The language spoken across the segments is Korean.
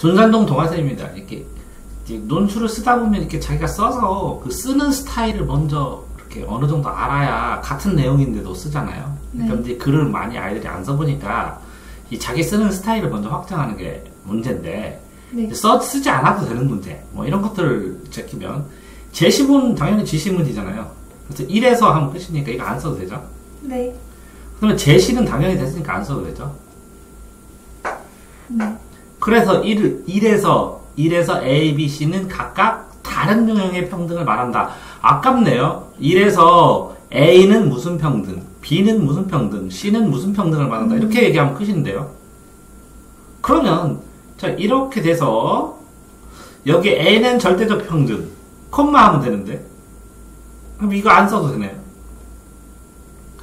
존산동 동화쌤입니다. 이렇게 논술을 쓰다 보면 이렇게 자기가 써서 그 쓰는 스타일을 먼저 이렇게 어느 정도 알아야 같은 내용인데도 쓰잖아요. 그러니까 네. 이제 글을 많이 아이들이 안 써보니까 이 자기 쓰는 스타일을 먼저 확정하는 게 문제인데 네. 쓰지 않아도 되는 문제 뭐 이런 것들을 제끼면 제시문 당연히 지시문이잖아요. 그래서 1에서 하면 끝이니까 이거 안 써도 되죠. 네. 그러면 제시는 당연히 됐으니까 안 써도 되죠. 네. 그래서 1에서 A, B, C는 각각 다른 유형의 평등을 말한다. 아깝네요. 1에서 A는 무슨 평등, B는 무슨 평등, C는 무슨 평등을 말한다. 이렇게 얘기하면 끝인데요. 그러면 자 이렇게 돼서 여기 A는 절대적 평등, 콤마 하면 되는데 그럼 이거 안 써도 되네요.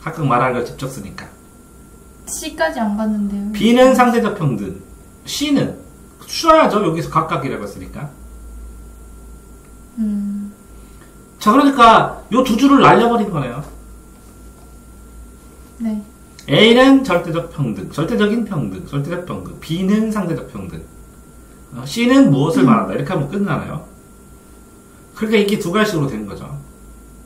각각 말할 걸 직접 쓰니까. C까지 안 봤는데요. B는 상대적 평등, C는 쉬어야죠. 여기서 각각이라고 했으니까. 자, 그러니까 요 두 줄을 날려버린 거네요. 네. A는 절대적 평등, 절대적인 평등, 절대적 평등. B는 상대적 평등. C는 무엇을 말한다. 이렇게 하면 끝나나요? 그러니까 이게 두 가지식으로 된 거죠.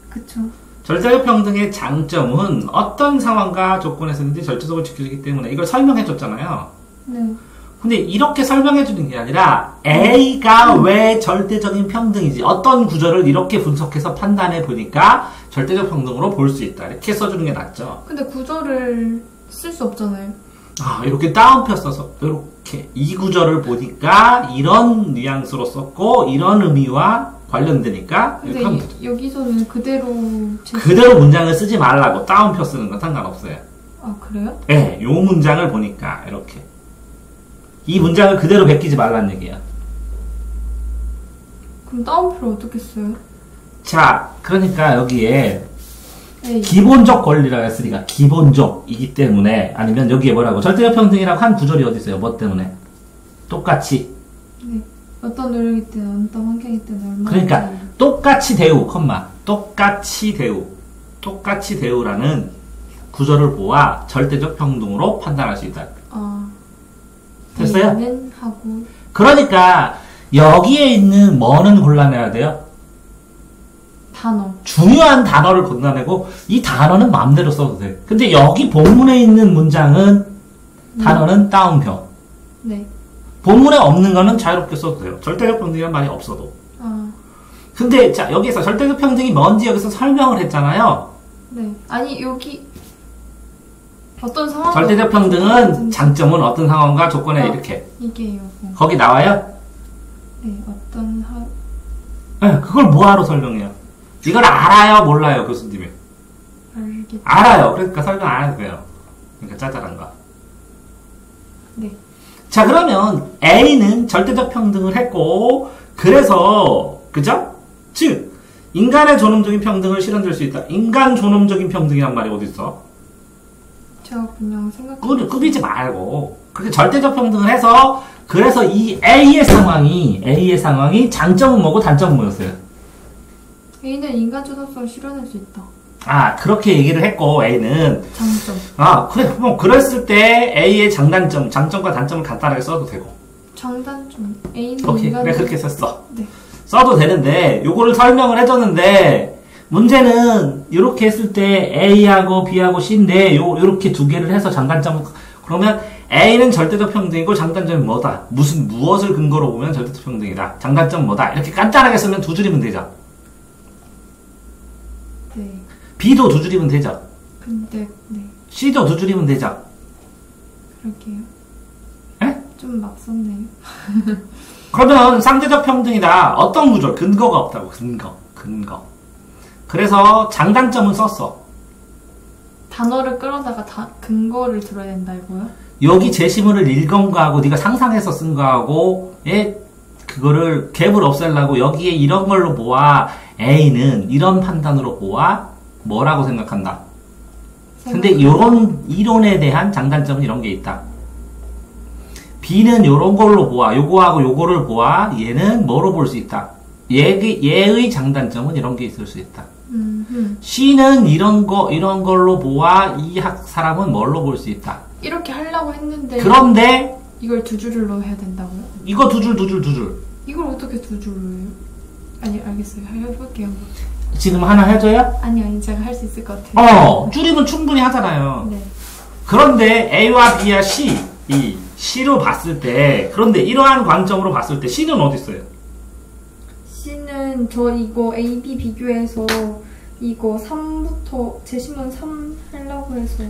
그쵸. 절대적 평등의 장점은 어떤 상황과 조건에서든지 절대적으로 지켜지기 때문에 이걸 설명해 줬잖아요. 네. 근데 이렇게 설명해 주는 게 아니라 A가 왜 절대적인 평등이지 어떤 구조를 이렇게 분석해서 판단해 보니까 절대적 평등으로 볼 수 있다 이렇게 써주는 게 낫죠. 근데 구조를 쓸 수 없잖아요. 아 이렇게 따옴표 써서 이렇게 이 구조를 보니까 이런 뉘앙스로 썼고 이런 의미와 관련되니까 근데 이렇게 하면 되죠. 여기서는 그대로 그대로 문장을 쓰지 말라고 따옴표 쓰는 건 상관없어요. 아 그래요? 네, 요 문장을 보니까 이렇게 이 문장을 그대로 베끼지 말라는 얘기야. 그럼 따옴표를 어떻게 써요? 자, 그러니까 여기에 A. 기본적 권리라고 했으니까 기본적이기 때문에 아니면 여기에 뭐라고 절대적 평등이라고 한 구절이 어디 있어요? 뭐 때문에? 똑같이. 네. 어떤 노력이 때는 어떤 환경이 때는 얼마나 그러니까 차이가. 똑같이 대우, 컴마. 똑같이 대우. 똑같이 대우라는 구절을 보아 절대적 평등으로 판단할 수 있다. 됐어요? A는 하고 그러니까 여기에 있는 뭐는 골라내야 돼요? 단어. 중요한 단어를 골라내고 이 단어는 마음대로 써도 돼. 근데 여기 본문에 있는 문장은 단어는 따옴표. 네. 본문에 없는 거는 자유롭게 써도 돼요. 절대적 평등이란 말이 없어도. 아. 근데 자 여기서 절대적 평등이 뭔지 여기서 설명을 했잖아요. 네. 아니 여기 어떤 상황. 절대적 평등은 장점은 어떤 상황과 조건에 이렇게. 이게요. 거기 나와요? 네. 어떤 네, 그걸 뭐하러 설명해요? 이걸 알아요, 몰라요, 교수님이? 알겠죠. 알아요. 그러니까 설명 안 해도 돼요. 그러니까 짜잘한 거. 네. 자, 그러면 A는 절대적 평등을 했고, 그래서, 그죠? 즉, 인간의 존엄적인 평등을 실현될 수 있다. 인간 존엄적인 평등이란 말이 어디 있어? 제가 그냥 생각해. 꾸미지 말고. 그렇게 절대적 평등을 해서, 그래서 이 A의 상황이 장점은 뭐고 단점은 뭐였어요? A는 인간 존엄성을 실현할 수 있다. 아, 그렇게 얘기를 했고, A는. 장점. 아, 그래, 뭐, 그랬을 때 A의 장점과 단점을 간단하게 써도 되고. 장단점. A는 오케이, 인간. 그래, 그렇게 썼어. 네. 써도 되는데, 요거를 설명을 해줬는데, 문제는, 이렇게 했을 때 A하고 B하고 C인데, 요렇게 두 개를 해서 장단점, 그러면 A는 절대적 평등이고 장단점이 뭐다? 무엇을 근거로 보면 절대적 평등이다. 장단점 뭐다? 이렇게 간단하게 쓰면 두 줄이면 되죠. 네. B도 두 줄이면 되죠. 근데 네. C도 두 줄이면 되죠. 그럴게요. 에? 좀 막 썼네요. 그러면 상대적 평등이다. 어떤 구조? 근거가 없다고. 근거. 그래서 장단점은 썼어. 단어를 끌어다가 근거를 들어야 된다 이거요? 여기 제시문을 읽은 거하고 네가 상상해서 쓴 거하고의 그거를 갭을 없애려고 여기에 이런 걸로 보아 A는 이런 판단으로 보아 뭐라고 생각한다. 근데 이런 이론에 대한 장단점은 이런 게 있다. B는 이런 걸로 보아 요거하고 요거를 보아 얘는 뭐로 볼 수 있다. 얘의 장단점은 이런 게 있을 수 있다. C는 이런 걸로 보아 이 사람은 뭘로 볼 수 있다. 이렇게 하려고 했는데 그런데 이걸 두 줄로 해야 된다고요? 이거 두 줄, 두 줄, 두 줄. 이걸 어떻게 두 줄로 해요? 아니 알겠어요. 해볼게요. 지금 하나 해줘요? 아니 제가 할 수 있을 것 같아요. 줄이면 충분히 하잖아요. 네. 그런데 A와 B와 C, 이 C로 봤을 때, 그런데 이러한 관점으로 봤을 때 C는 어디 있어요? C는 저 이거 A, B 비교해서 이거 3부터 제시문 3 하려고 해서.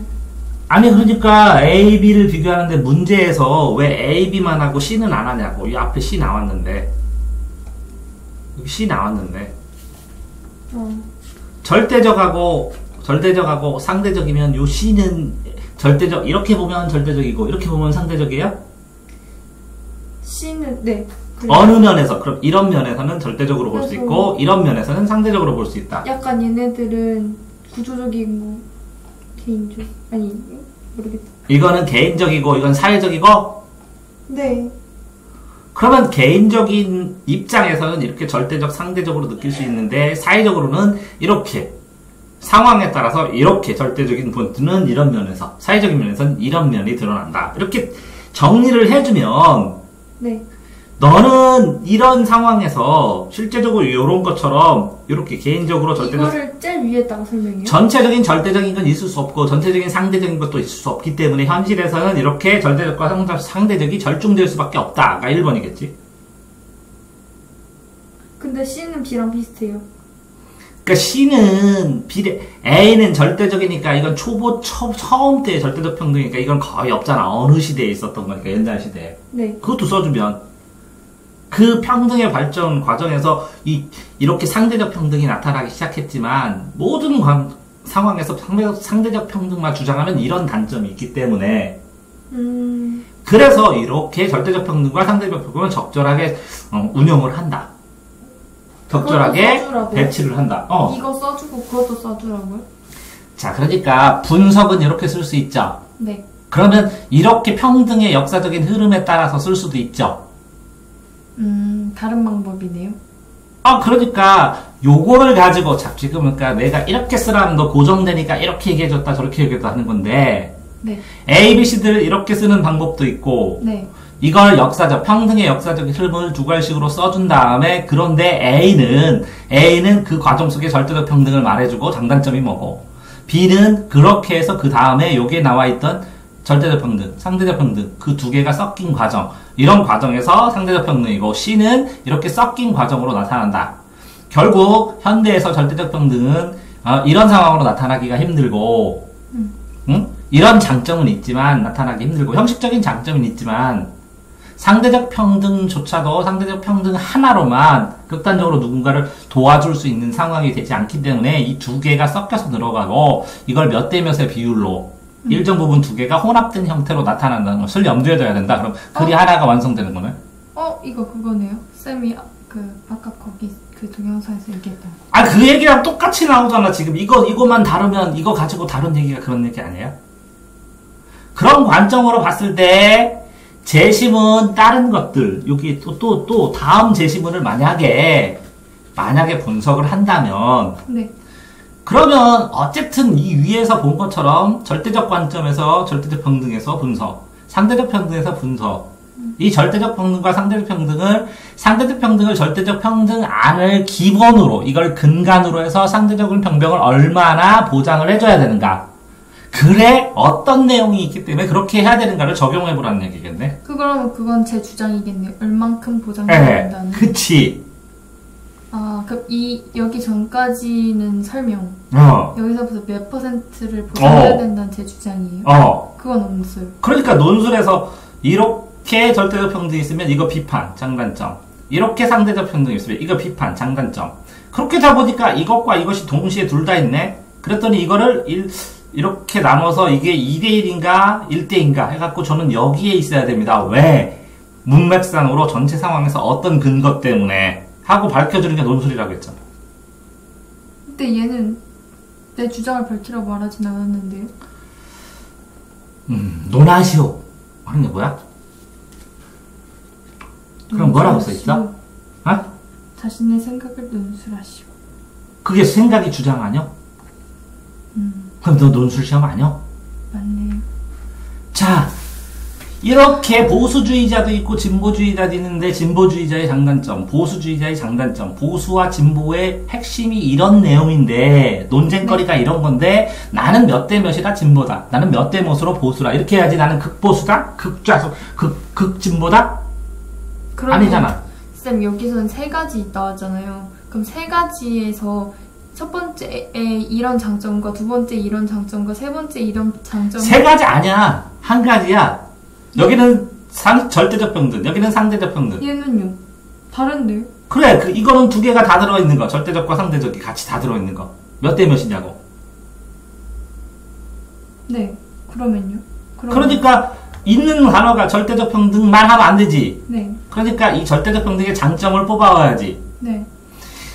아니 그러니까 A, B를 비교하는데 문제에서 왜 A, B만 하고 C는 안 하냐고. 이 앞에 C 나왔는데. 여기 C 나왔는데. 절대적하고 상대적이면 요 C는 절대적, 이렇게 보면 절대적이고 이렇게 보면 상대적이에요? C는 네. 그래요. 어느 면에서, 그럼 이런 면에서는 절대적으로 볼 수 있고 이런 면에서는 상대적으로 볼 수 있다. 약간 얘네들은 구조적인 거 개인적 아니 모르겠다. 이거는 개인적이고 이건 사회적이고. 네. 그러면 개인적인 입장에서는 이렇게 절대적, 상대적으로 느낄 수 있는데 사회적으로는 이렇게 상황에 따라서 이렇게 절대적인 부분은 이런 면에서, 사회적인 면에서는 이런 면이 드러난다. 이렇게 정리를 해주면 네. 너는 이런 상황에서 실제적으로 이런 것처럼 이렇게 개인적으로 절대적, 이거를 제일 위에다가 설명해요? 전체적인 절대적인 건 있을 수 없고 전체적인 상대적인 것도 있을 수 없기 때문에 현실에서는 이렇게 절대적과 상대적이 절충될 수밖에 없다가 1번이겠지. 근데 C는 B랑 비슷해요. 그러니까 C는 A는 절대적이니까 이건 처음 때의 절대적 평등이니까 이건 거의 없잖아. 어느 시대에 있었던 거니까, 옛날 시대에. 네. 그것도 써주면 그 평등의 발전 과정에서 이렇게 상대적 평등이 나타나기 시작했지만 모든 상황에서 상대적 평등만 주장하면 이런 단점이 있기 때문에 그래서 이렇게 절대적 평등과 상대적 평등을 적절하게 운영을 한다. 적절하게 배치를 한다. 이거 써주고 그것도 써주라고요? 자, 그러니까 분석은 이렇게 쓸 수 있죠. 네. 그러면 이렇게 평등의 역사적인 흐름에 따라서 쓸 수도 있죠. 다른 방법이네요. 그러니까 요거를 가지고 지금 그러니까 내가 이렇게 쓰라면 너 고정되니까 이렇게 얘기해줬다 저렇게 얘기해줬다 하는 건데 네. A, B, C들을 이렇게 쓰는 방법도 있고 네. 이걸 평등의 역사적인 흐름을 두 갈식으로 써준 다음에 그런데 A는 그 과정 속에 절대적 평등을 말해주고 장단점이 뭐고 B는 그렇게 해서 그 다음에 여기에 나와있던 절대적 평등, 상대적 평등 그 두 개가 섞인 과정 이런 과정에서 상대적 평등이고 C는 이렇게 섞인 과정으로 나타난다. 결국 현대에서 절대적 평등은 이런 상황으로 나타나기가 힘들고 이런 장점은 있지만 나타나기 힘들고 형식적인 장점은 있지만 상대적 평등조차도 상대적 평등 하나로만 극단적으로 누군가를 도와줄 수 있는 상황이 되지 않기 때문에 이 두 개가 섞여서 들어가고 이걸 몇 대 몇의 비율로 일정 부분 두 개가 혼합된 형태로 나타난다는 것을 염두에 둬야 된다. 그럼 글이 하나가 완성되는 거네. 이거 그거네요. 쌤이 아까 거기 그 동영상에서 얘기했던 거. 그 얘기랑 똑같이 나오잖아. 지금 이거만 다루면 이거 가지고 다룬 얘기가 그런 얘기 아니에요? 그런 관점으로 봤을 때 재심은 다른 것들 여기 또 다음 재심문을 만약에 분석을 한다면 네. 그러면 어쨌든 이 위에서 본 것처럼 절대적 관점에서 절대적 평등에서 분석, 상대적 평등에서 분석 이 절대적 평등과 상대적 평등을 절대적 평등 안을 기본으로 이걸 근간으로 해서 상대적 평등을 얼마나 보장을 해줘야 되는가 그래 어떤 내용이 있기 때문에 그렇게 해야 되는가를 적용해보라는 얘기겠네. 그러면 그건 제 주장이겠네요. 얼만큼 보장해야 된다는. 그치. 그럼 여기 전까지는 설명. 여기서부터 몇 %를 보장해야 된다는 제 주장이에요. 그건 없어요. 그러니까 논술에서 이렇게 절대적 평등이 있으면 이거 비판, 장단점. 이렇게 상대적 평등이 있으면 이거 비판, 장단점. 그렇게 다 보니까 이것과 이것이 동시에 둘 다 있네? 그랬더니 이거를 이렇게 나눠서 이게 2대1인가 1대인가 해갖고 저는 여기에 있어야 됩니다. 왜? 문맥상으로 전체 상황에서 어떤 근거 때문에 하고 밝혀주는 게 논술이라고 했잖아. 근데 얘는 내 주장을 밝히라고 말하진 않았는데요. 논하시오. 하는 게 뭐야? 그럼 뭐라고 써있어? 자신의 생각을 논술하시오. 그게 생각이 주장 아니야? 그럼 너 논술 시험 아니야? 맞네요. 자, 이렇게 보수주의자도 있고 진보주의자도 있는데 진보주의자의 장단점, 보수주의자의 장단점, 보수와 진보의 핵심이 이런 내용인데 논쟁거리가 이런 건데 나는 몇 대 몇이라 진보다, 나는 몇 대 몇으로 보수라 이렇게 해야지 나는 극보수다, 극좌수, 극진보다 아니잖아. 쌤 여기서는 세 가지 나왔잖아요. 그럼 세 가지에서 첫 번째에 이런 장점과 두 번째 이런 장점과 세 번째 이런 장점. 세 가지 아니야. 한 가지야. 여기는 절대적 평등, 여기는 상대적 평등. 얘는요? 다른데요? 그래, 이거는 두 개가 다 들어있는 거. 절대적과 상대적이 같이 다 들어있는 거. 몇 대 몇이냐고. 네. 그러면요? 그러니까 있는 단어가 절대적 평등만 하면 안 되지. 네. 그러니까 이 절대적 평등의 장점을 뽑아와야지. 네.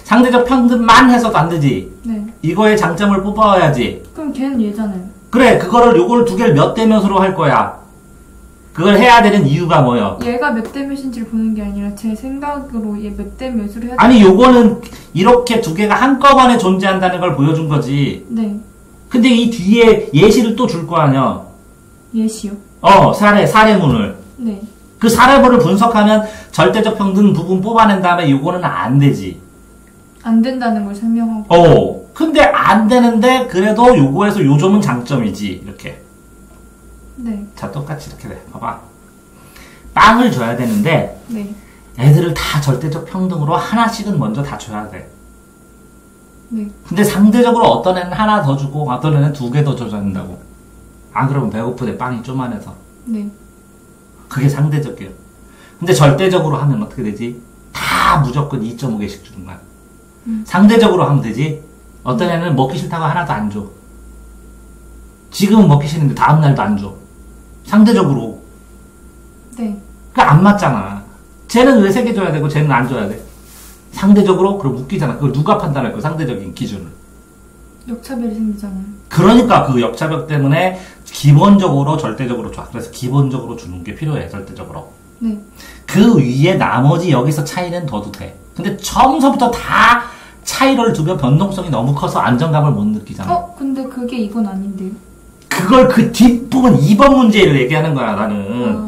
상대적 평등만 해서도 안 되지. 네. 이거의 장점을 뽑아와야지. 그럼 걔는 얘잖아요. 그래, 요걸 두 개를 몇 대 몇으로 할 거야. 그걸 해야 되는 이유가 뭐예요? 얘가 몇 대 몇인지를 보는 게 아니라 제 생각으로 얘 몇 대 몇으로 해야 아니, 요거는 이렇게 두 개가 한꺼번에 존재한다는 걸 보여준 거지. 네. 근데 이 뒤에 예시를 또 줄 거 아니야. 예시요? 사례문을. 네. 그 사례문을 분석하면 절대적 평등 부분 뽑아낸 다음에 요거는 안 되지. 안 된다는 걸 설명하고. 근데 안 되는데 그래도 요거에서 요 점은 장점이지. 이렇게. 네. 자, 똑같이 이렇게 돼. 봐봐. 빵을 줘야 되는데 네. 애들을 다 절대적 평등으로 하나씩은 먼저 다 줘야 돼. 네. 근데 상대적으로 어떤 애는 하나 더 주고 어떤 애는 두 개 더 줘야 된다고. 안 그러면 배고프대, 빵이 쪼만해서. 네. 그게 상대적이에요. 근데 절대적으로 하면 어떻게 되지? 다 무조건 2.5개씩 주는 거야. 상대적으로 하면 되지? 어떤 애는 먹기 싫다고 하나도 안 줘. 지금은 먹기 싫은데 다음날도 안 줘. 상대적으로. 네. 그러니까 안 맞잖아. 쟤는 왜 3개 줘야 되고 쟤는 안 줘야 돼? 상대적으로? 그럼 웃기잖아. 그걸 누가 판단할 거야? 상대적인 기준을. 역차별이 생기잖아요. 그러니까 그 역차별 때문에 기본적으로 절대적으로 줘. 그래서 기본적으로 주는 게 필요해. 절대적으로. 네. 그 위에 나머지 여기서 차이는 둬도 돼. 근데 처음서부터 다 차이를 두면 변동성이 너무 커서 안정감을 못 느끼잖아. 근데 그게 이건 아닌데요? 그걸 그 뒷부분 2번 문제를 얘기하는 거야, 나는.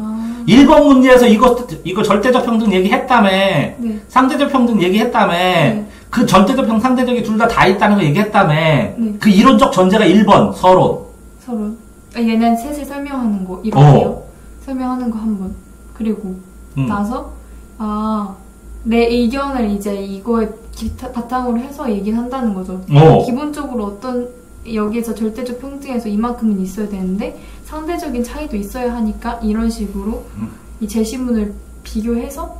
1번 문제에서 이거 절대적 평등 얘기했다며. 네. 상대적 평등 얘기했다며. 네. 그 절대적 평등, 상대적이 둘 다 있다는 거 얘기했다며. 네. 그 이론적 전제가 1번, 서론. 얘는 셋을 설명하는 거, 이렇게요. 설명하는 거 한 번. 그리고 나서, 내 의견을 이제 이거에 바탕으로 해서 얘기를 한다는 거죠. 기본적으로 여기에서 절대적 평등에서 이만큼은 있어야 되는데 상대적인 차이도 있어야 하니까 이런 식으로 이 제시문을 비교해서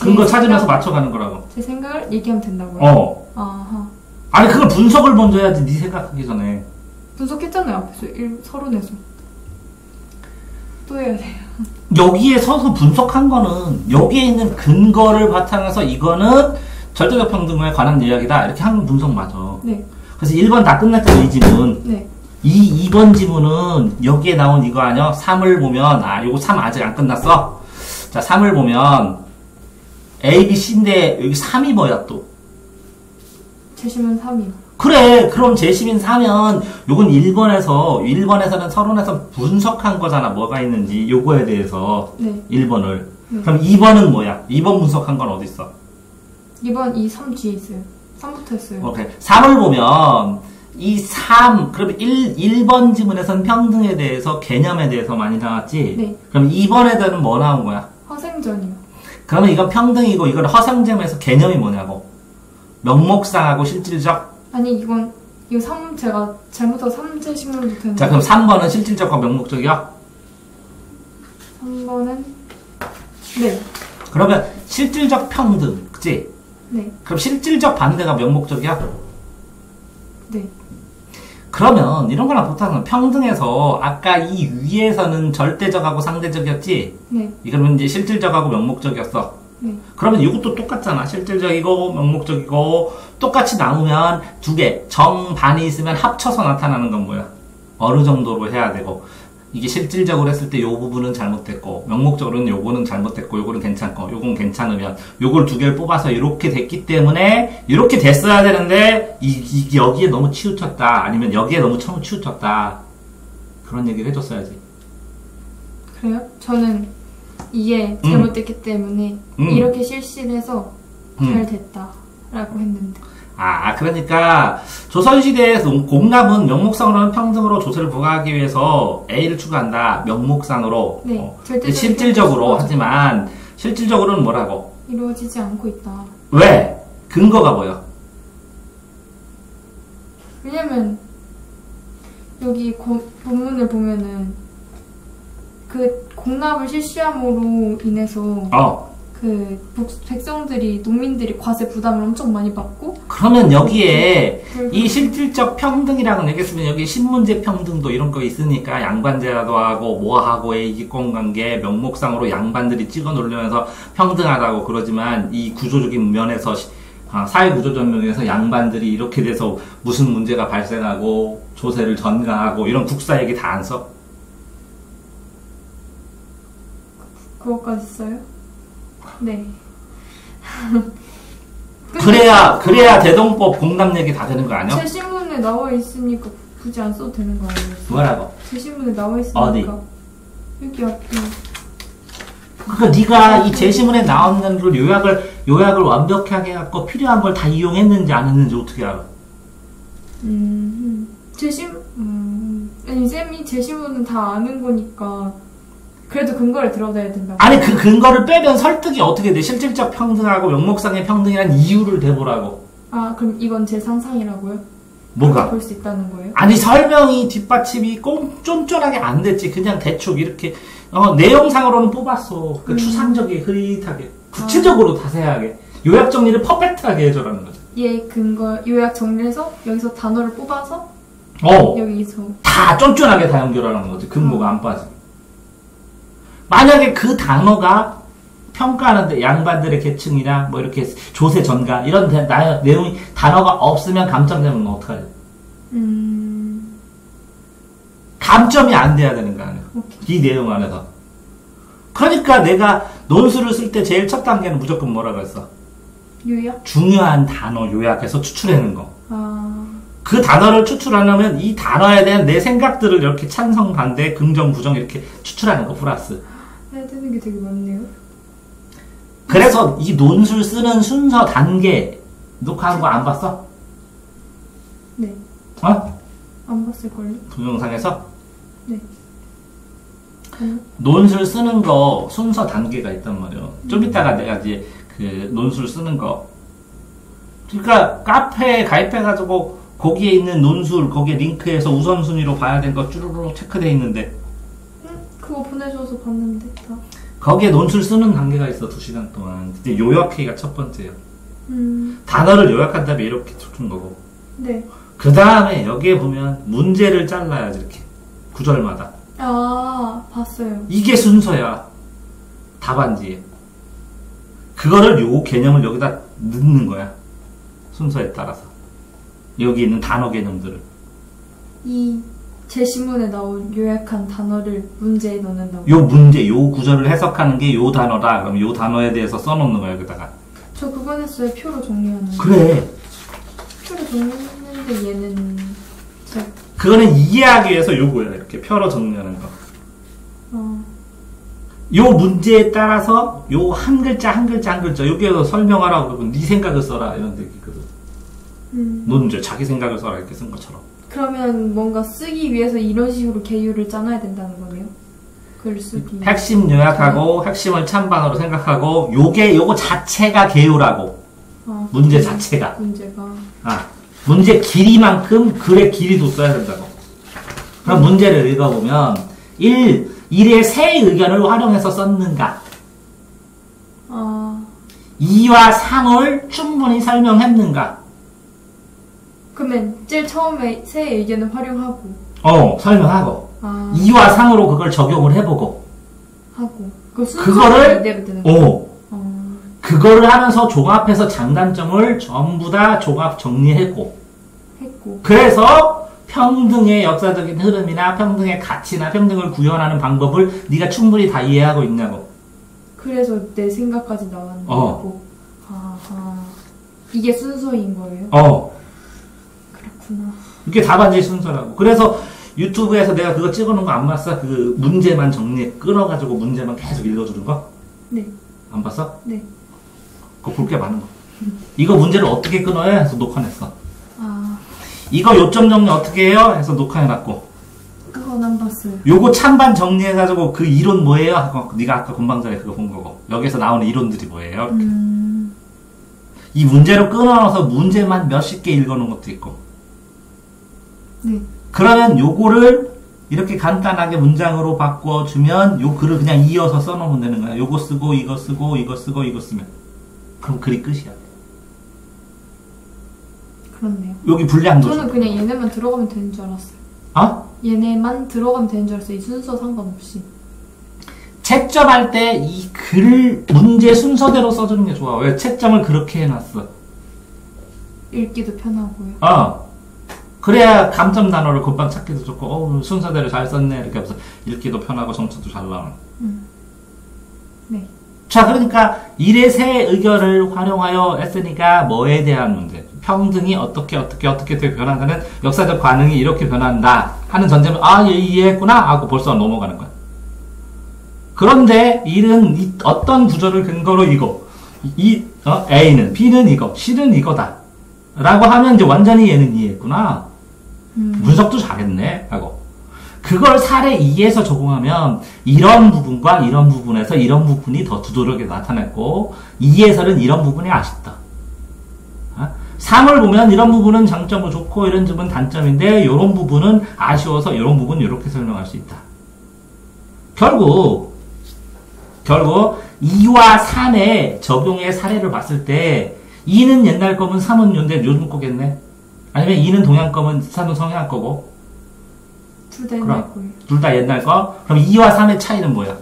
근거 찾으면서 맞춰가는 거라고. 제 생각을 얘기하면 된다고요? 아하. 아니 그걸 분석을 먼저 해야지. 네 생각하기 전에. 분석했잖아요. 앞에서 서론에서. 또 해야 돼요. 여기에 서서 분석한 거는 여기에 있는 근거를 바탕해서 이거는 절대적 평등에 관한 이야기다. 이렇게 한 분석 맞아. 네. 그래서 1번 다 끝났죠, 이 지문. 네. 이 2번 지문은 여기에 나온 이거 아니야? 3을 보면, 요거 3 아직 안 끝났어? 자, 3을 보면, A, B, C인데, 여기 3이 뭐야, 또? 제시문 3이요. 그래, 그럼 제시문 3면, 요건 1번에서는 서론에서 분석한 거잖아, 뭐가 있는지, 요거에 대해서. 네. 1번을. 네. 그럼 2번은 뭐야? 2번 분석한 건 어딨어? 2번 이 3 뒤에 있어요. 3부터 했어요. 오케이. 3을 보면, 이 3, 그러면 1번 지문에서는 평등에 대해서, 개념에 대해서 많이 나왔지? 네. 그럼 2번에서는 뭐 나온 거야? 허생전이요. 그러면 이건 평등이고, 이건 허생점에서 개념이 뭐냐고? 명목상하고 실질적? 아니, 이거 3, 제가 잘못해서 3제시문부터 했는데. 자, 그럼 3번은 실질적과 명목적이야? 3번은, 네. 그러면 실질적 평등, 그치? 네. 그럼 실질적 반대가 명목적이야? 네. 그러면 이런 거랑 붙어서 평등에서 아까 이 위에서는 절대적하고 상대적이었지? 네. 이거는 이제 실질적하고 명목적이었어. 네. 그러면 이것도 똑같잖아. 실질적이고 명목적이고 똑같이 나누면 두 개, 정반이 있으면 합쳐서 나타나는 건 뭐야? 어느 정도로 해야 되고 이게 실질적으로 했을 때 요 부분은 잘못됐고 명목적으로는 요거는 잘못됐고 요거는 괜찮고 요건 괜찮으면 요걸 두 개를 뽑아서 이렇게 됐기 때문에 이렇게 됐어야 되는데 이게 여기에 너무 치우쳤다 아니면 여기에 너무 치우쳤다 그런 얘기를 해줬어야지. 그래요? 저는 이게 잘못됐기 때문에 이렇게 실시를 해서 잘 됐다라고 했는데. 그러니까 조선시대에서 공납은 명목상으로는 평등으로 조세를 부과하기 위해서 A를 추구한다. 명목상으로. 네, 실질적으로 하지만 실질적으로는 뭐라고? 이루어지지 않고 있다. 왜? 근거가 뭐야? 왜냐면 여기 본문을 보면은 그 공납을 실시함으로 인해서 그 백성들이 농민들이 과세 부담을 엄청 많이 받고 그러면 여기에 이 실질적 평등이라고 얘기했으면 여기 신문제 평등도 이런 거 있으니까 양반제도 하고 뭐하고의 이익공관계 명목상으로 양반들이 찍어 놓으면서 평등하다고 그러지만 이 구조적인 면에서 사회 구조적 면에서 양반들이 이렇게 돼서 무슨 문제가 발생하고 조세를 전가하고 이런 국사 얘기 다 안 써? 그것까지 써요? 네. 그래야 대동법 공납 얘기 다 되는 거 아니야? 제 신문에 나와 있으니까 굳이 안 써도 되는 거 아니에요? 뭐라고? 제 신문에 나와 있으니까. 어디? 여기 앞에. 그러니까 네가 이 제시문에 나오는 걸 요약을 완벽하게 해갖고 필요한 걸 다 이용했는지 안 했는지 어떻게 알아? 아니 쌤이 제시문은 다 아는 거니까 그래도 근거를 들어야 된다고. 아니 그 근거를 빼면 설득이 어떻게 돼? 실질적 평등하고 명목상의 평등이란 이유를 대보라고. 그럼 이건 제 상상이라고요? 뭐가? 볼 수 있다는 거예요? 아니 설명이 뒷받침이 꼭 쫀쫀하게 안 됐지. 그냥 대충 이렇게 내용상으로는 뽑았어. 그 추상적이게 흐릿하게 구체적으로 자세하게 요약 정리를 퍼펙트하게 해줘라는 거죠. 근거 요약 정리해서 여기서 단어를 뽑아서 여기서 다 쫀쫀하게 다 연결하는 거지. 근거가 안 빠지게. 만약에 그 단어가 평가하는데 양반들의 계층이나 뭐 이렇게 조세 전가 이런 내용이 단어가 없으면 감점되면 어떡하지? 감점이 안 돼야 되는 거 아니야? 이 내용 안에서. 그러니까 내가 논술을 쓸 때 제일 첫 단계는 무조건 뭐라고 했어? 요약? 중요한 단어 요약해서 추출해내는 거. 그 단어를 추출하려면 이 단어에 대한 내 생각들을 이렇게 찬성, 반대, 긍정, 부정 이렇게 추출하는 거 플러스. 해야 되는 게 되게 많네요. 그래서 이 논술 쓰는 순서 단계 녹화한 거 안 봤어? 네. 안 봤을걸요? 동영상에서? 네. 논술 쓰는 거 순서 단계가 있단 말이에요. 좀 이따가 내가 이제 그 논술 쓰는 거. 그러니까 카페에 가입해가지고 거기에 있는 논술, 거기에 링크해서 우선순위로 봐야 될 거 쭈루루 체크되어 있는데. 그거 보내줘서 봤는데, 다. 거기에 논술 쓰는 단계가 있어, 2시간 동안. 근데 요약하기가 첫 번째예요. 단어를 요약한 다음에 이렇게 준 거고. 네. 그 다음에 여기에 보면 문제를 잘라야지, 이렇게. 구절마다. 봤어요. 이게 순서야. 답안지에. 그거를 요 개념을 여기다 넣는 거야. 순서에 따라서. 여기 있는 단어 개념들을. 이 제시문에 나온 요약한 단어를 문제에 넣는다고. 요 문제, 요 구절을 해석하는 게 요 단어다. 그럼 요 단어에 대해서 써놓는 거야, 여기다가. 저 그건 했어요. 표로 정리하는 거. 그래. 표로 정리했는데 얘는 그거는 이해하기 위해서 요거야. 이렇게 표로 정리하는 거. 요 문제에 따라서 요 한 글자 한 글자 한 글자 여기에서 설명하라고 그러면 네 생각을 써라 이런 얘기거든. 논제 자기 생각을 써라 이렇게 쓴 것처럼. 그러면 뭔가 쓰기 위해서 이런 식으로 개요를 짜놔야 된다는 거네요? 글쓰기. 핵심 요약하고 핵심을 찬반으로 생각하고 요거 자체가 개요라고. 문제 자체가. 문제가. 문제 길이만큼 글의 길이도 써야 된다고. 그럼 문제를 읽어보면 1의 세 의견을 활용해서 썼는가? 2와 3을 충분히 설명했는가? 그러면 제일 처음에 세 의견을 활용하고 설명하고 2와 3으로 그걸 적용을 해보고 하고 그거를 이대로 되는 거예요? 그거를 하면서 종합해서 장단점을 전부 다 종합 정리했고 그래서 평등의 역사적인 흐름이나 평등의 가치나 평등을 구현하는 방법을 네가 충분히 다 이해하고 있냐고. 그래서 내 생각까지 나왔는 거고. 이게 순서인 거예요? 그렇구나. 그렇구나. 이게 답안지 순서라고. 그래서 유튜브에서 내가 그거 찍어놓은 거 안 봤어? 그 문제만 정리해 끊어가지고 문제만 계속 읽어주는 거? 네. 안 봤어? 네. 그거 볼 게 많은 거. 이거 문제를 어떻게 끊어야 해서 녹화냈어. 아, 이거 요점 정리 어떻게 해요? 해서 녹화해놨고. 그건 안 봤어요. 요거 찬반 정리해가지고 그 이론 뭐예요? 하고 네가 아까 금방 전에 그거 본 거고. 여기서 나오는 이론들이 뭐예요? 이렇게. 이 문제로 끊어놔서 문제만 몇십 개 읽어놓은 것도 있고. 네. 그러면 요거를 이렇게 간단하게 문장으로 바꿔주면 요 글을 그냥 이어서 써놓으면 되는 거야. 요거 쓰고 이거 쓰고 이거 쓰고 이거 쓰면. 그럼 글이 끝이야. 그렇네요. 여기 분량도 저는 그냥 얘네만 들어가면 되는 줄 알았어요. 어? 얘네만 들어가면 되는 줄 알았어요. 이 순서 상관없이. 채점할 때 이 글 문제 순서대로 써주는 게 좋아. 왜 채점을 그렇게 해놨어? 읽기도 편하고요. 그래야 감점 단어를 금방 찾기도 좋고, 순서대로 잘 썼네. 이렇게 해서 읽기도 편하고 정책도 잘 나오는. 네. 자, 그러니까 일의 세 의견을 활용하여 했으니까 뭐에 대한 문제? 평등이 어떻게 변한다는 역사적 반응이 이렇게 변한다 하는 전제는 얘 이해했구나 하고 벌써 넘어가는 거야. 그런데 일은 어떤 구조를 근거로 A는 B는 이거, C는 이거다 라고 하면 이제 완전히 얘는 이해했구나. 분석도 잘했네 하고. 그걸 사례 2에서 적용하면 이런 부분과 이런 부분에서 이런 부분이 더 두드러지게 나타났고 2에서는 이런 부분이 아쉽다. 3을 보면 이런 부분은 장점이 좋고 이런 부분은 단점인데 이런 부분은 아쉬워서 이런 부분은 이렇게 설명할 수 있다. 결국 2와 3의 적용의 사례를 봤을 때 2는 옛날 거면 3은 요즘 거겠네. 아니면 2는 동양 거면 3은 성향 거고. 둘 다 옛날 거예요. 둘 다 옛날 거? 그럼 2와 3의 차이는 뭐야?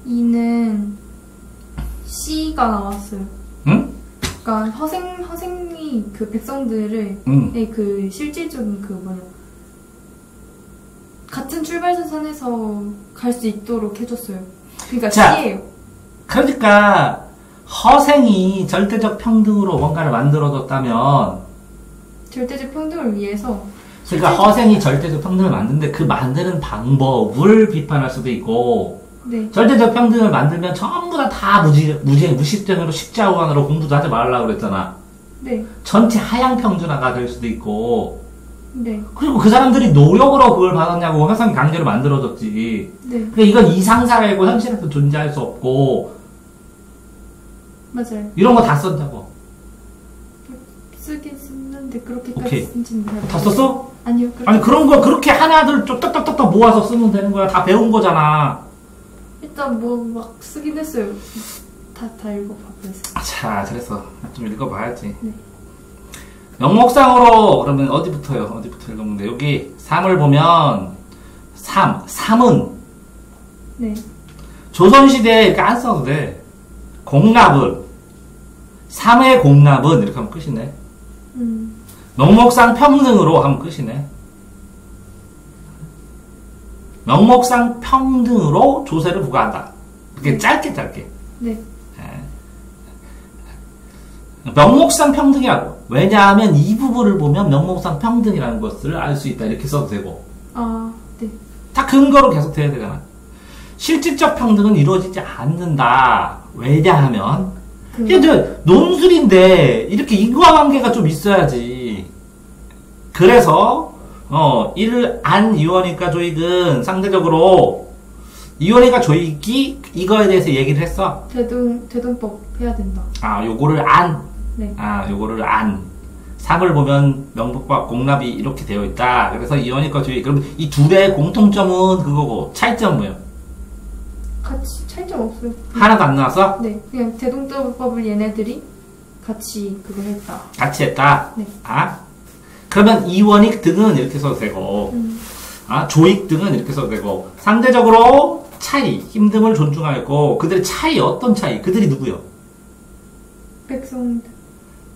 2는 C가 나왔어요. 응? 그러니까 허생이 그 백성들을 그 실질적인 그 같은 출발선에서 갈 수 있도록 해줬어요. 그러니까 C예요. 그러니까 허생이 절대적 평등으로 뭔가를 만들어줬다면 절대적 평등을 위해서 그러니까 허생이 절대적 평등을 만드는데 그 만드는 방법을 비판할 수도 있고 네. 절대적 평등을 만들면 전부 다 무시점으로 십자우안으로 공부도 하지 말라고 그랬잖아. 네. 전체 하향 평준화가 될 수도 있고 네. 그리고 그 사람들이 노력으로 그걸 받았냐고 허생이 강제로 만들어줬지. 네. 그러니까 이건 이상사회고 현실에서 존재할 수 없고 맞아요. 이런 거 다 썼냐고. 쓰긴 썼는데 그렇게까지 오케이. 쓴지는 다 썼어? 아니요. 아니 그런 거 그렇게 하나둘 좀 딱딱딱딱 모아서 쓰면 되는 거야. 다 배운 거잖아. 일단 막 쓰긴 했어요. 다 읽어봐서. 자, 그래서 좀 읽어봐야지. 네. 명목상으로 그러면 어디부터 읽으면 돼? 여기 3을 보면 3은 네. 조선시대에 이렇게 안 써도 돼. 공납은 3의 공납은 이렇게 하면 끝이네. 명목상 평등으로 하면 끝이네. 명목상 평등으로 조세를 부과한다. 이렇게 짧게. 네. 명목상 평등이라고. 왜냐하면 이 부분을 보면 명목상 평등이라는 것을 알 수 있다. 이렇게 써도 되고. 네. 다 근거로 계속 돼야 되잖아. 실질적 평등은 이루어지지 않는다. 왜냐하면 이게 논술인데 이렇게 인과관계가 좀 있어야지. 그래서 안 이원이과 조익은 상대적으로 이원이과 조익이 이거에 대해서 얘기를 했어. 대동법 해야 된다. 요거를 네. 요거를 3을 보면 명목과 공납이 이렇게 되어 있다. 그래서 이원이과 조익. 그럼 이 둘의 공통점은 그거고 차이점은 뭐예요? 같이 차이점 없어요. 하나도 안 나왔어? 네. 그냥 대동법을 얘네들이 같이 그거 했다. 같이 했다? 네. 그러면 이원익 등은 이렇게 써도 되고, 조익 등은 이렇게 써도 되고, 상대적으로 차이, 힘듦을 존중하였고, 그들의 차이, 어떤 차이? 그들이 누구요? 백성들.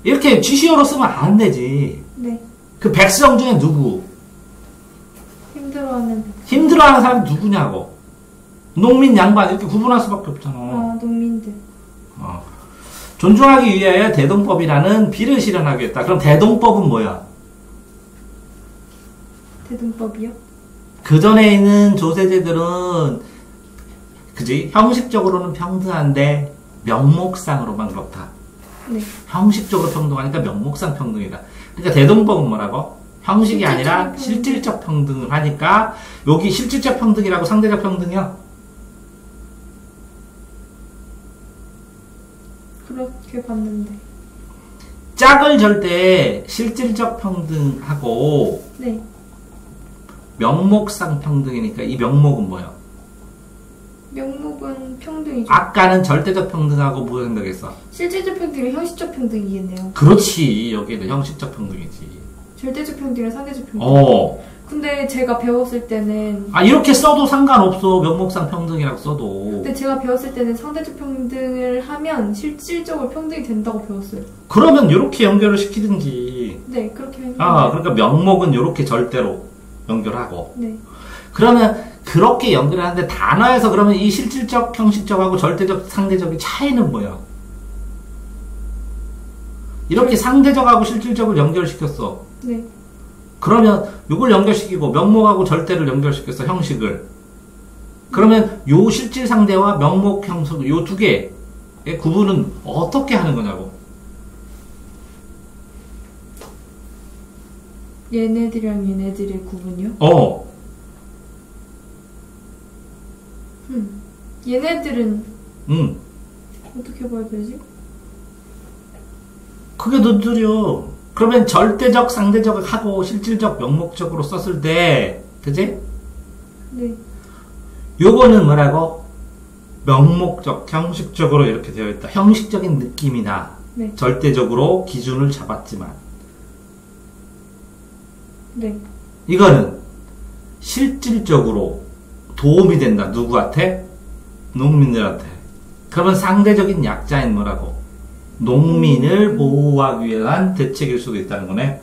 이렇게 GC어로 쓰면 안 되지. 네. 그 백성 중에 누구? 힘들어하는 사람이 누구냐고. 농민, 양반, 이렇게 구분할 수밖에 없잖아. 농민들. 존중하기 위하여 대동법이라는 비를 실현하겠다. 그럼 대동법은 뭐야? 대동법이요? 그 전에 있는 조세제들은 그지? 형식적으로는 평등한데 명목상으로만 그렇다. 네. 형식적으로 평등하니까 명목상 평등이다. 그러니까 대동법은 뭐라고? 형식이 아니라 평등. 실질적 평등을 하니까 여기 실질적 평등이라고 상대적 평등이요? 그렇게 봤는데. 짝을 절 때 실질적 평등하고 네. 명목상 평등이니까 이 명목은 뭐예요? 명목은 평등이죠. 아까는 절대적 평등하고 뭐 생각했어? 실질적 평등이 형식적 평등이겠네요. 그렇지. 여기는 형식적 평등이지. 절대적 평등이랑 상대적 평등. 근데 제가 배웠을 때는 이렇게 써도 상관없어. 명목상 평등이라고 써도. 근데 제가 배웠을 때는 상대적 평등을 하면 실질적으로 평등이 된다고 배웠어요. 그러면 이렇게 연결을 시키든지. 네, 그렇게 하면. 그러니까 명목은 이렇게 절대로 연결하고. 네. 그러면 그렇게 연결하는데 단어에서 그러면 이 실질적, 형식적하고 절대적, 상대적의 차이는 뭐야? 이렇게 상대적하고 실질적을 연결시켰어. 네. 그러면 이걸 연결시키고 명목하고 절대를 연결시켰어, 형식을. 그러면 요 실질 상대와 명목 형식 요 두 개의 구분은 어떻게 하는 거냐고. 얘네들이랑 얘네들의 구분이요? 얘네들은 어떻게 봐야 되지? 그게 더 느려. 그러면 절대적, 상대적을 하고 실질적, 명목적으로 썼을 때, 그지? 네. 요거는 뭐라고? 명목적, 형식적으로 이렇게 되어 있다. 형식적인 느낌이나 네. 절대적으로 기준을 잡았지만 네. 이거는 실질적으로 도움이 된다. 누구한테? 농민들한테. 그러면 상대적인 약자인 뭐라고? 농민을 보호하기 위한 대책일 수도 있다는 거네.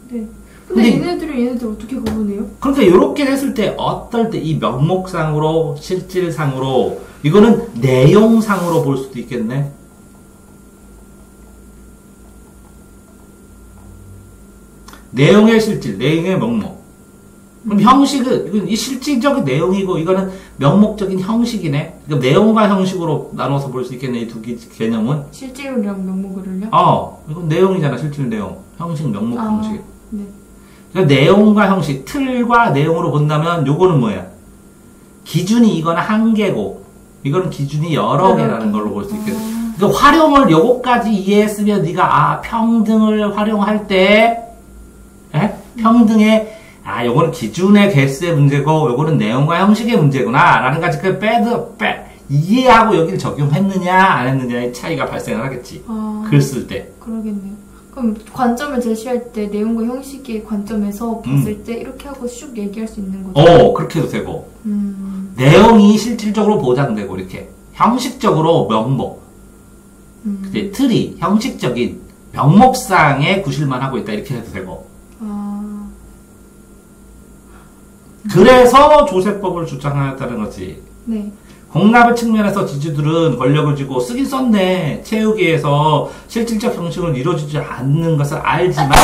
네. 근데 얘네들 어떻게 구분해요? 그러니까 이렇게 했을 때 어떨 때 이 명목상으로 실질상으로 이거는 내용상으로 볼 수도 있겠네. 내용의 실질, 내용의 명목. 그럼 형식은 이건 이 실질적인 내용이고 이거는 명목적인 형식이네. 그러니까 내용과 형식으로 나눠서 볼 수 있겠네. 이 두 개념은. 실질이랑 명목을요? 이건 내용이잖아. 실질 내용. 형식, 명목, 형식. 네. 그러니까 내용과 형식, 틀과 내용으로 본다면 요거는 뭐야? 기준이 이거는 한 개고 이거는 기준이 여러 개라는 걸로 볼 수 있겠네. 그러니까 활용을 요거까지 이해했으면 네가 평등을 활용할 때 평등의 요거는 기준의 개수의 문제고 요거는 내용과 형식의 문제구나 라는 가지 이해하고 여기를 적용했느냐 안 했느냐의 차이가 발생을 하겠지. 글 쓸 때. 그러겠네요. 그럼 관점을 제시할 때 내용과 형식의 관점에서 봤을 때 이렇게 하고 슉 얘기할 수 있는 거죠? 그렇게 해도 되고 내용이 실질적으로 보장되고 이렇게 형식적으로 명목 근데 틀이 형식적인 명목상의 구실만 하고 있다 이렇게 해도 되고 그래서 조세법을 주장하였다는 거지. 네. 공납의 측면에서 지주들은 권력을 쥐고 쓰긴 썼네. 채우기에서 실질적 형식으로 이루어지지 않는 것을 알지만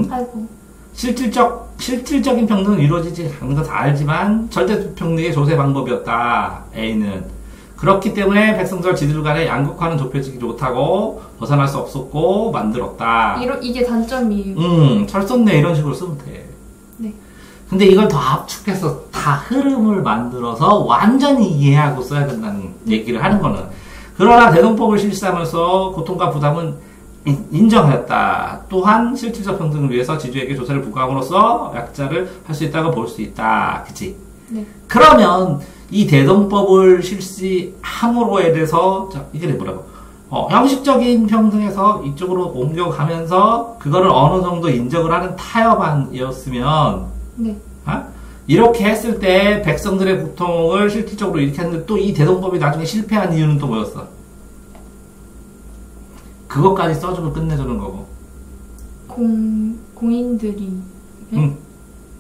아이고. 실질적인 평등은 이루어지지 않는 것을 알지만 절대 평등의 조세 방법이었다. A는 그렇기 때문에 백성들 지들 간의 양극화는 좁혀지지 못하고 벗어날 수 없었고 만들었다. 이게 단점이에요. 잘 썼네. 이런 식으로 쓰면 돼. 네. 근데 이걸 더 압축해서 다 흐름을 만들어서 완전히 이해하고 써야 된다는 얘기를 하는 거는 그러나 대동법을 실시하면서 고통과 부담은 인정하였다. 또한 실질적 평등을 위해서 지주에게 조세를 부과함으로써 약자를 할 수 있다고 볼 수 있다. 그치? 네. 그러면 이 대동법을 실시함으로에 대해서 이게 뭐라고? 형식적인 평등에서 이쪽으로 옮겨가면서 그거를 어느 정도 인정을 하는 타협안이었으면 네. 이렇게 했을 때 백성들의 고통을 실질적으로 이렇게 했는데 또 이 대동법이 나중에 실패한 이유는 또 뭐였어? 그것까지 써주고 끝내주는 거고. 공인들이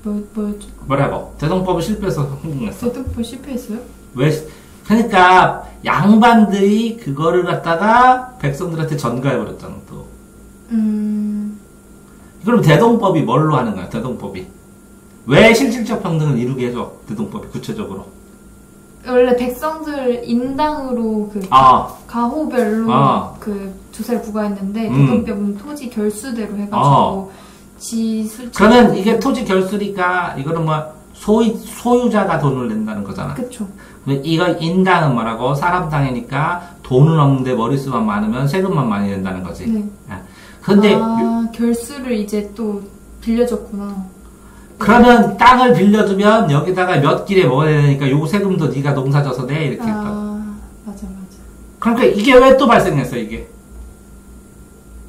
뭐였죠? 뭐라고? 대동법이 실패해서 흥분했어. 대동법 실패했어요? 왜? 그러니까 양반들이 그거를 갖다가 백성들한테 전가해버렸잖아 또. 그럼 대동법이 뭘로 하는 거야? 대동법이 왜 실질적 평등을 이루게 해줘? 대동법이 구체적으로. 원래 백성들 인당으로 그 가호별로 그 조세를 부과했는데 대동법은 토지 결수대로 해가지고 그러면 이게 토지 결수니까 이거는 뭐 소유자가 돈을 낸다는 거잖아. 그쵸. 이거 인당은 뭐라고? 사람 당이니까 돈은 없는데 머릿수만 많으면 세금만 많이 낸다는 거지. 네. 근데 결수를 이제 또 빌려줬구나. 그러면 땅을 빌려주면 여기다가 몇 길에 먹어야 되니까 요 세금도 네가 농사져서 내 이렇게 했다고. 맞아. 그러니까 이게 왜 또 발생했어 이게?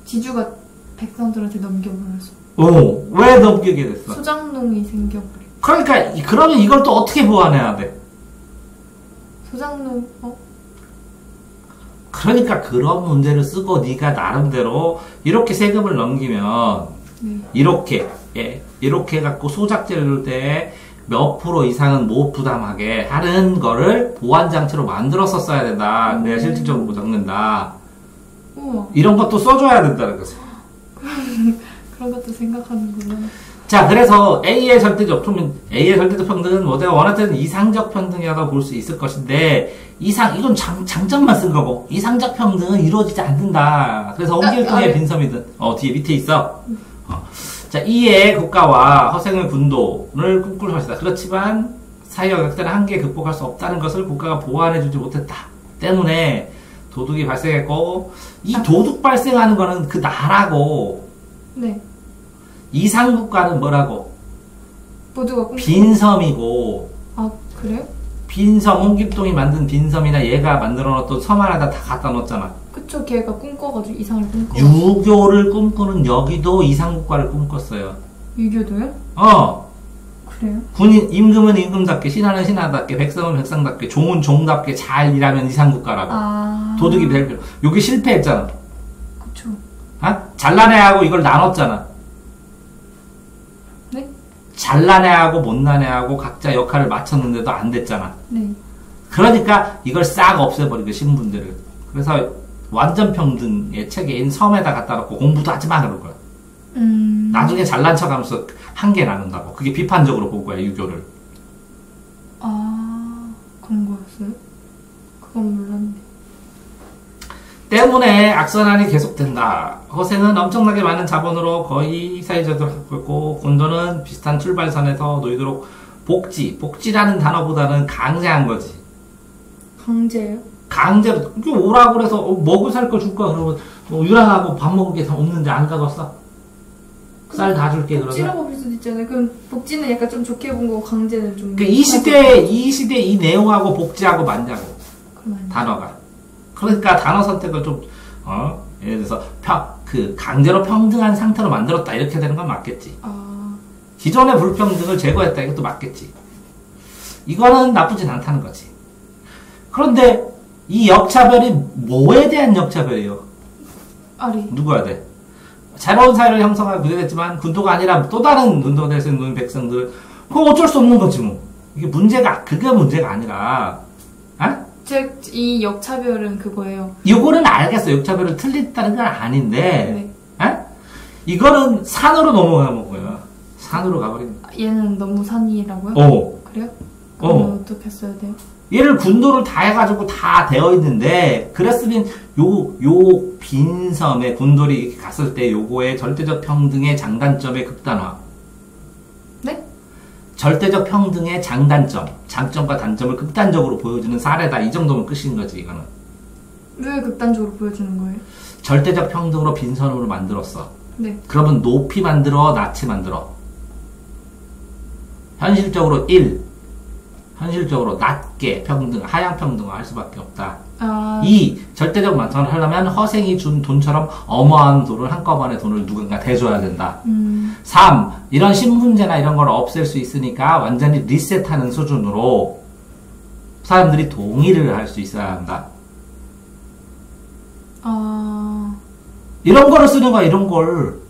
지주가 백성들한테 넘겨버려서. 왜 넘기게 됐어? 소장농이 생겨버려. 그러니까 그러면 이걸 또 어떻게 보완해야 돼? 소장농 그러니까 그런 문제를 쓰고 네가 나름대로 이렇게 세금을 넘기면 이렇게 해갖고 소작제를 넣을 때 몇 프로 이상은 못 부담하게 하는 거를 보완장치로 만들었었어야 된다. 내가 실질적으로 못 잡는다. 우와. 이런 것도 써줘야 된다는 거지. 그런 것도 생각하는구나. 자, 그래서 A의 절대적 평등은 뭐 내가 원하던 이상적 평등이라고 볼 수 있을 것인데, 이건 장점만 쓴 거고, 이상적 평등은 이루어지지 않는다. 그래서 옹길동의 빈섬이든, 뒤에 밑에 있어. 자, 이에 국가와 허생의 군도를 꿈꿀 것이다. 그렇지만, 사회적 약자는 한계에 극복할 수 없다는 것을 국가가 보완해주지 못했다. 때문에 도둑이 발생했고, 이 도둑 발생하는 거는 그 나라고, 네. 이상국가는 뭐라고? 모두가 빈섬이고. 그래요? 빈섬, 홍길동이 만든 빈섬이나 얘가 만들어 놓았던 섬 하나에다 다 갖다 놓았잖아. 그쵸, 걔가 꿈꿔가지고 이상을 꿈꿔. 유교를 꿈꾸는 여기도 이상국가를 꿈꿨어요. 유교도요? 그래요? 군인, 임금은 임금답게, 신하는 신하답게, 백성은 백성답게, 종은 종답게 잘 일하면 이상국가라고. 도둑이 될 필요. 여기 실패했잖아. 그쵸. 잘난 애하고 이걸 나눴잖아. 네? 잘난 애하고 못난 애하고 각자 역할을 맞췄는데도 안 됐잖아. 네. 그러니까 이걸 싹 없애버리고 신분들을. 그래서 완전 평등의 체계인 섬에다 갖다 놓고 공부도 하지 마 그럴 거야. 나중에 잘난 척하면서 한계 나눈다고. 그게 비판적으로 본 거야 유교를. 그런 거였어요? 그건 몰랐네. 때문에 악선환이 계속된다. 허생은 엄청나게 많은 자본으로 거의 사회적으로 갖고 있고, 군도는 비슷한 출발선에서 놓이도록 복지라는 단어보다는 강제한 거지. 강제요? 강제로, 오라고 그래서 먹을 살 거 줄까? 그러면 유랑하고 밥 먹을 게 없는데 안 가졌어? 쌀 다 줄게 그러면. 복지라고 볼 수도 있잖아요. 그럼 복지는 약간 좀 좋게 본 거고 강제는 좀. 이 시대 이 내용하고 복지하고 맞냐고. 단어가. 그러니까 단어 선택을 좀 예를 들어서 강제로 평등한 상태로 만들었다 이렇게 되는 건 맞겠지. 기존의 불평등을 제거했다 이것도 맞겠지. 이거는 나쁘진 않다는 거지. 그런데 이 역차별이 뭐에 대한 역차별이에요? 누구야 돼? 새로운 사회를 형성하고 구제됐지만 군도가 아니라 또 다른 운동될 수 있는 백성들 그거 어쩔 수 없는 거지 뭐. 이게 그게 문제가 아니라 이 역차별은 그거예요. 이거는 알겠어. 역차별을 틀렸다는 건 아닌데, 이거는 산으로 넘어가는 거야. 산으로 가버리는 거야. 얘는 너무 산이라고요? 그래요? 그러면 어떻게 써야 돼요? 얘를 군도를 다 해가지고 다 되어 있는데, 그랬으면 요 빈섬에 군도를 이렇게 갔을 때 요거의 절대적 평등의 장단점의 극단화. 네? 절대적 평등의 장점과 단점을 극단적으로 보여주는 사례다. 이 정도면 끝인 거지, 이거는. 왜 극단적으로 보여주는 거예요? 절대적 평등으로 빈선으로 만들었어. 네. 그러면 높이 만들어, 낮이 만들어. 현실적으로 낮게 하향 평등화 할 수밖에 없다. 2. 절대적 만성을 하려면 허생이 준 돈처럼 어마어마한 돈을 한꺼번에 돈을 누군가 대줘야 된다. 3. 이런 신분제나 이런 걸 없앨 수 있으니까 완전히 리셋하는 수준으로 사람들이 동의를 할 수 있어야 한다. 이런 거를 쓰는 거야, 이런 걸.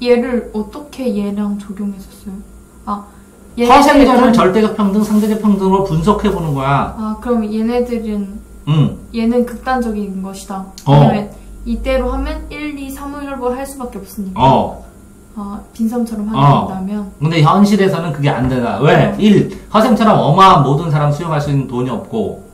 얘를 어떻게 얘랑 적용했었어요? 허생전을 절대적 평등, 상대적 평등으로 분석해보는 거야. 그럼 얘네들은 얘는 극단적인 것이다. 왜냐면 이대로 하면 1, 2, 3을 할 수밖에 없으니까. 빈섬처럼 하게 된다면. 근데 현실에서는 그게 안 되나. 왜? 1. 허생처럼 어마한 모든 사람 수용할 수 있는 돈이 없고.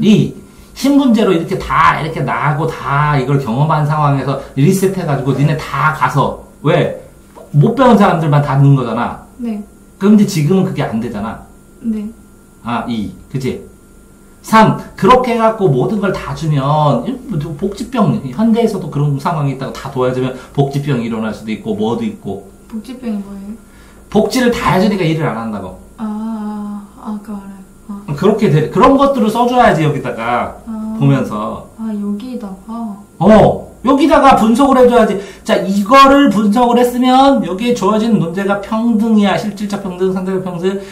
2. 신분제로 이렇게 다 이렇게 나하고 다 이걸 경험한 상황에서 리셋해가지고 니네 다 가서 왜? 못 배운 사람들만 다 넣는 거잖아. 네. 그런데 지금은 그게 안 되잖아. 네. 2. 그치? 3. 그렇게 해갖고 모든 걸 다 주면 복지병 현대에서도 그런 상황이 있다고 다 도와주면 복지병이 일어날 수도 있고 뭐도 있고. 복지병이 뭐예요? 복지를 다 해주니까 일을 안 한다고. 그거 알아요. 그렇게 돼. 그런 것들을 써줘야지 여기다가 보면서. 여기다가. 여기다가 분석을 해줘야지. 자, 이거를 분석을 했으면 여기에 주어진 논제가 평등이야. 실질적 평등, 상대적 평등,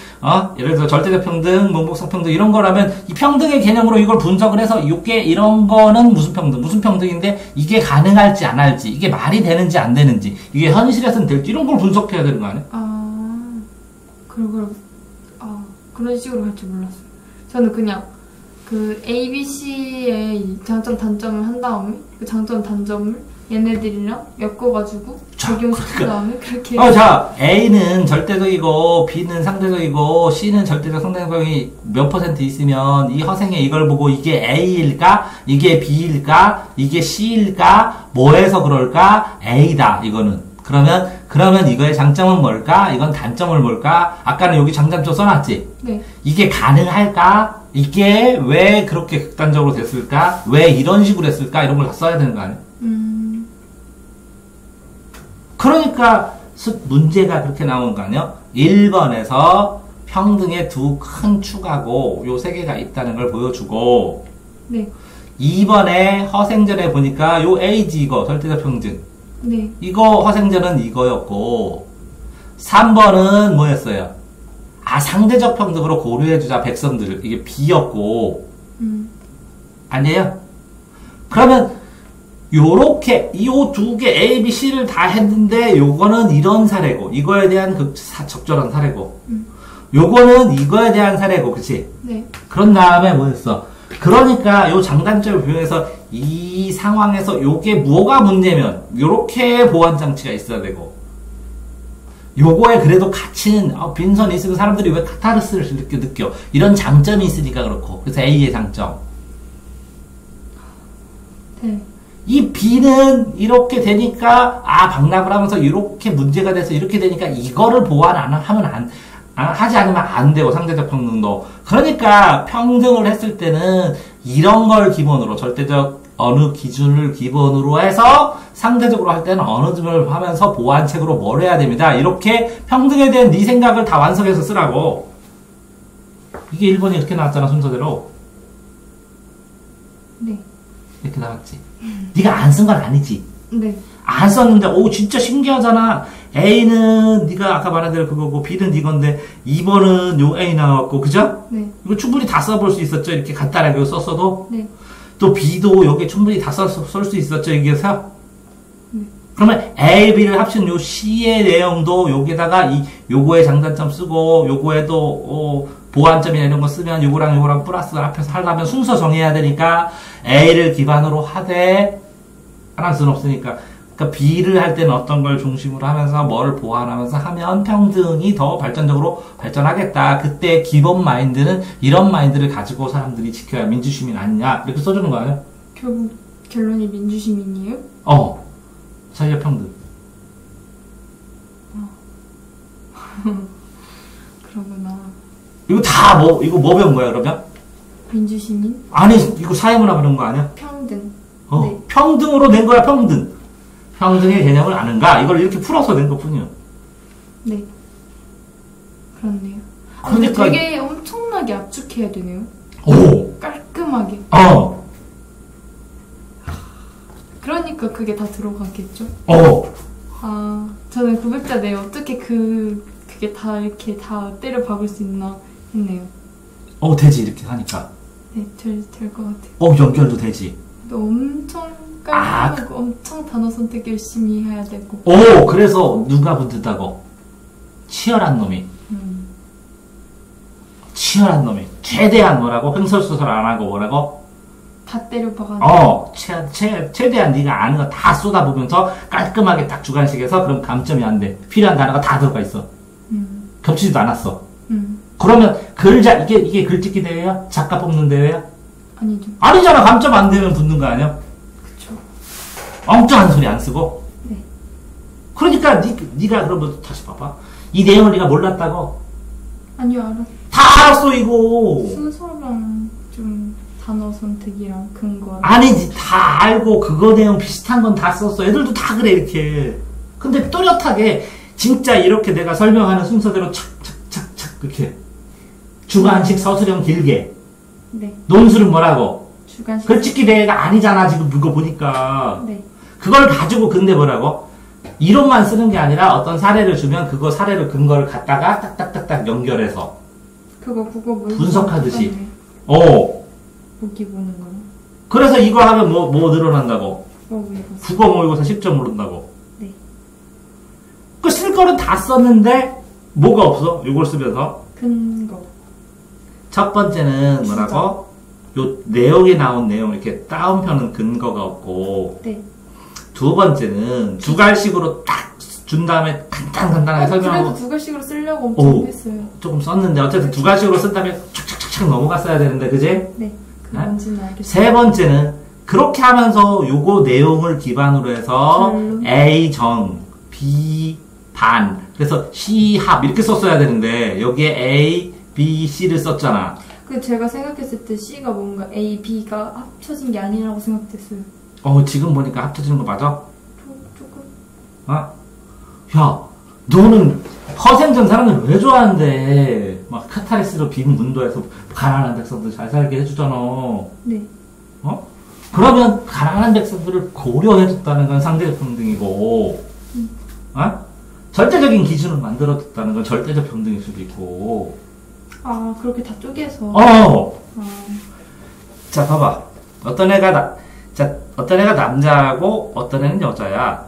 예를 들어 절대적 평등, 문복성 평등 이런 거라면 이 평등의 개념으로 이걸 분석을 해서 이게 이런 거는 무슨 평등, 무슨 평등인데 이게 가능할지 안 할지, 이게 말이 되는지 안 되는지, 이게 현실에서는 될지 이런 걸 분석해야 되는 거 아니야? 그런 식으로 할 줄 몰랐어요. 저는 그냥 그 ABC의 장점 단점을 한 다음에 그 장점 단점을 얘네들이랑 엮어가지고 적용시킨 다음에 그렇게. 자, A는 절대적이고 B는 상대적이고 C는 절대적 상대적이 몇 % 있으면 이 허생에 이걸 보고 이게 A일까? 이게 B일까? 이게 C일까? 뭐해서 그럴까? A다 이거는. 그러면 이거의 장점은 뭘까? 이건 단점은 뭘까? 아까는 여기 장단점 써놨지? 네. 이게 가능할까? 이게 왜 그렇게 극단적으로 됐을까? 왜 이런 식으로 했을까? 이런 걸 다 써야 되는 거 아니야? 그러니까 문제가 그렇게 나온 거 아니야? 1번에서 평등의 두 큰 축하고 요 세 개가 있다는 걸 보여주고. 네. 2번에 허생전에 보니까 요 A지 이거 절대적 평등. 네. 이거 허생전은 이거였고 3번은 뭐였어요? 상대적 평등으로 고려해주자 백성들 이게 B였고 아니에요? 그러면 요렇게 이 두 개 A, B, C를 다 했는데 요거는 이런 사례고 이거에 대한 적절한 사례고 요거는 이거에 대한 사례고 그치? 네. 그런 다음에 뭐였어? 그러니까 요 장단점을 비교해서 이 상황에서 요게 뭐가 문제면 요렇게 보완장치가 있어야 되고 요거에 그래도 가치는 빈선이 있으면 사람들이 왜 카타르스를 이렇게 느껴 이런 장점이 있으니까 그렇고 그래서 A의 장점. 네. 이 B는 이렇게 되니까 방납을 하면서 이렇게 문제가 돼서 이렇게 되니까 이거를 보완 안 하면 하지 않으면 안 되고 상대적 평등도. 그러니까 평등을 했을 때는 이런 걸 기본으로 절대적 어느 기준을 기본으로 해서 상대적으로 할 때는 어느 점을 하면서 보완책으로 뭘 해야 됩니다. 이렇게 평등에 대한 네 생각을 다 완성해서 쓰라고. 이게 1번이 이렇게 나왔잖아 순서대로. 네. 이렇게 나왔지. 네가 안 쓴 건 아니지. 네. 안 썼는데 진짜 신기하잖아. A는 네가 아까 말한 대로 그거고 B는 이건데 2번은 요 A 나왔고 그죠? 네. 이거 충분히 다 써볼 수 있었죠. 이렇게 간단하게 썼어도. 네. 또 B도 여기 충분히 다 쓸 수 있었죠. 여기에서. 네. 그러면 A, B를 합친 요 C의 내용도 여기다가 요거의 장단점 쓰고 요거에도 보완점이나 이런 거 쓰면 요거랑 플러스 앞에서 하려면 순서 정해야 되니까 A를 기반으로 하되 하나 수는 없으니까. 그러니까 B를 할 때는 어떤 걸 중심으로 하면서 뭘 보완하면서 하면 평등이 더 발전적으로 발전하겠다. 그때 기본 마인드는 이런 마인드를 가지고 사람들이 지켜야 민주시민 아니냐 이렇게 써주는 거 아니야? 결국 결론이 민주시민이에요? 사회적 평등. 그러구나. 이거 다 이거 뭐 배운 거야 그러면? 민주시민? 아니 이거 사회문화 그런 거 아니야? 평등. 네. 평등으로 낸 거야 평등. 평등의 개념을 아는가? 이걸 이렇게 풀어서 낸 것뿐이요. 네. 그렇네요. 그러니까 되게 엄청나게 압축해야 되네요. 깔끔하게. 그러니까 그게 다 들어가겠죠? 저는 900자네 어떻게 그게 다 이렇게 다 때려 박을 수 있나 했네요. 되지 이렇게 하니까. 네, 될 것 같아요. 연결도 되지. 엄청 깔끔하고 엄청 단어 선택 열심히 해야 되고. 그래서 누가 붙는다고? 치열한 놈이. 치열한 놈이. 최대한 뭐라고? 횡설수설 안 하고 뭐라고? 다 때려박아. 최대한 네가 아는 거 다 쏟아보면서 깔끔하게 딱 주관식에서 그럼 감점이 안 돼. 필요한 단어가 다 들어가 있어. 겹치지도 않았어. 그러면 이게 글짓기 대회야? 작가 뽑는 대회야? 아니죠. 아니잖아. 감점 안 되면 붙는 거 아니야? 그쵸. 엉뚱한 소리 안 쓰고. 네. 그러니까 네가 그러면 다시 봐봐. 이 내용을 네가 몰랐다고? 아니요, 알았어. 다 알았어 이거. 순서랑 좀 단어 선택이랑 근거. 아니지. 다 알고 그거 내용 비슷한 건 다 썼어. 애들도 다 그래 이렇게. 근데 또렷하게 진짜 이렇게 내가 설명하는 순서대로 착착착착 이렇게 주관식 서술형 길게. 네. 논술은 뭐라고? 주관식. 글짓기 대회가 아니잖아 지금 그거 보니까. 네. 그걸 가지고 근데 뭐라고? 이론만 쓰는 게 아니라 어떤 사례를 주면 그거 사례를 근거를 갖다가 딱딱딱딱 연결해서 그거 국어 분석하듯이. 보기 보는 거요. 그래서 이거 하면 뭐 늘어난다고? 모의고사. 국어 모의고사 10점 오른다고. 네. 그 쓸 거는 다 썼는데 뭐가 없어? 이걸 쓰면서. 근거. 첫 번째는 뭐라고? 요 내용에 나온 내용 이렇게 따옴표는 근거가 없고. 네. 두 번째는 주관식으로 딱 준 다음에 간단하게 설명하고. 그래도 두 글씩으로 쓰려고 엄청 했어요. 조금 썼는데 어쨌든 두 가지로 쓴 다음에 촥촥촥 넘어갔어야 되는데 그지? 네. 그 뭔지는 알겠어요. 세 번째는 그렇게 하면서 요거 내용을 기반으로 해서 A 정, B 반, 그래서 C 합 이렇게 썼어야 되는데 여기에 A, B, C를 썼잖아. 그 제가 생각했을 때 C가 뭔가 A, B가 합쳐진 게 아니라고 생각됐어요. 지금 보니까 합쳐지는 거 맞아? 조금. 야, 너는 허생전 사람들 왜 좋아하는데? 막 카타르시로 빈 문도에서 가난한 백성들 잘 살게 해주잖아. 네. 그러면 가난한 백성들을 고려해줬다는 건 상대적 평등이고, 절대적인 기준을 만들어줬다는 건 절대적 평등일 수도 있고. 그렇게 다 쪼개서. 자, 봐봐. 어떤 애가 남자고 어떤 애는 여자야.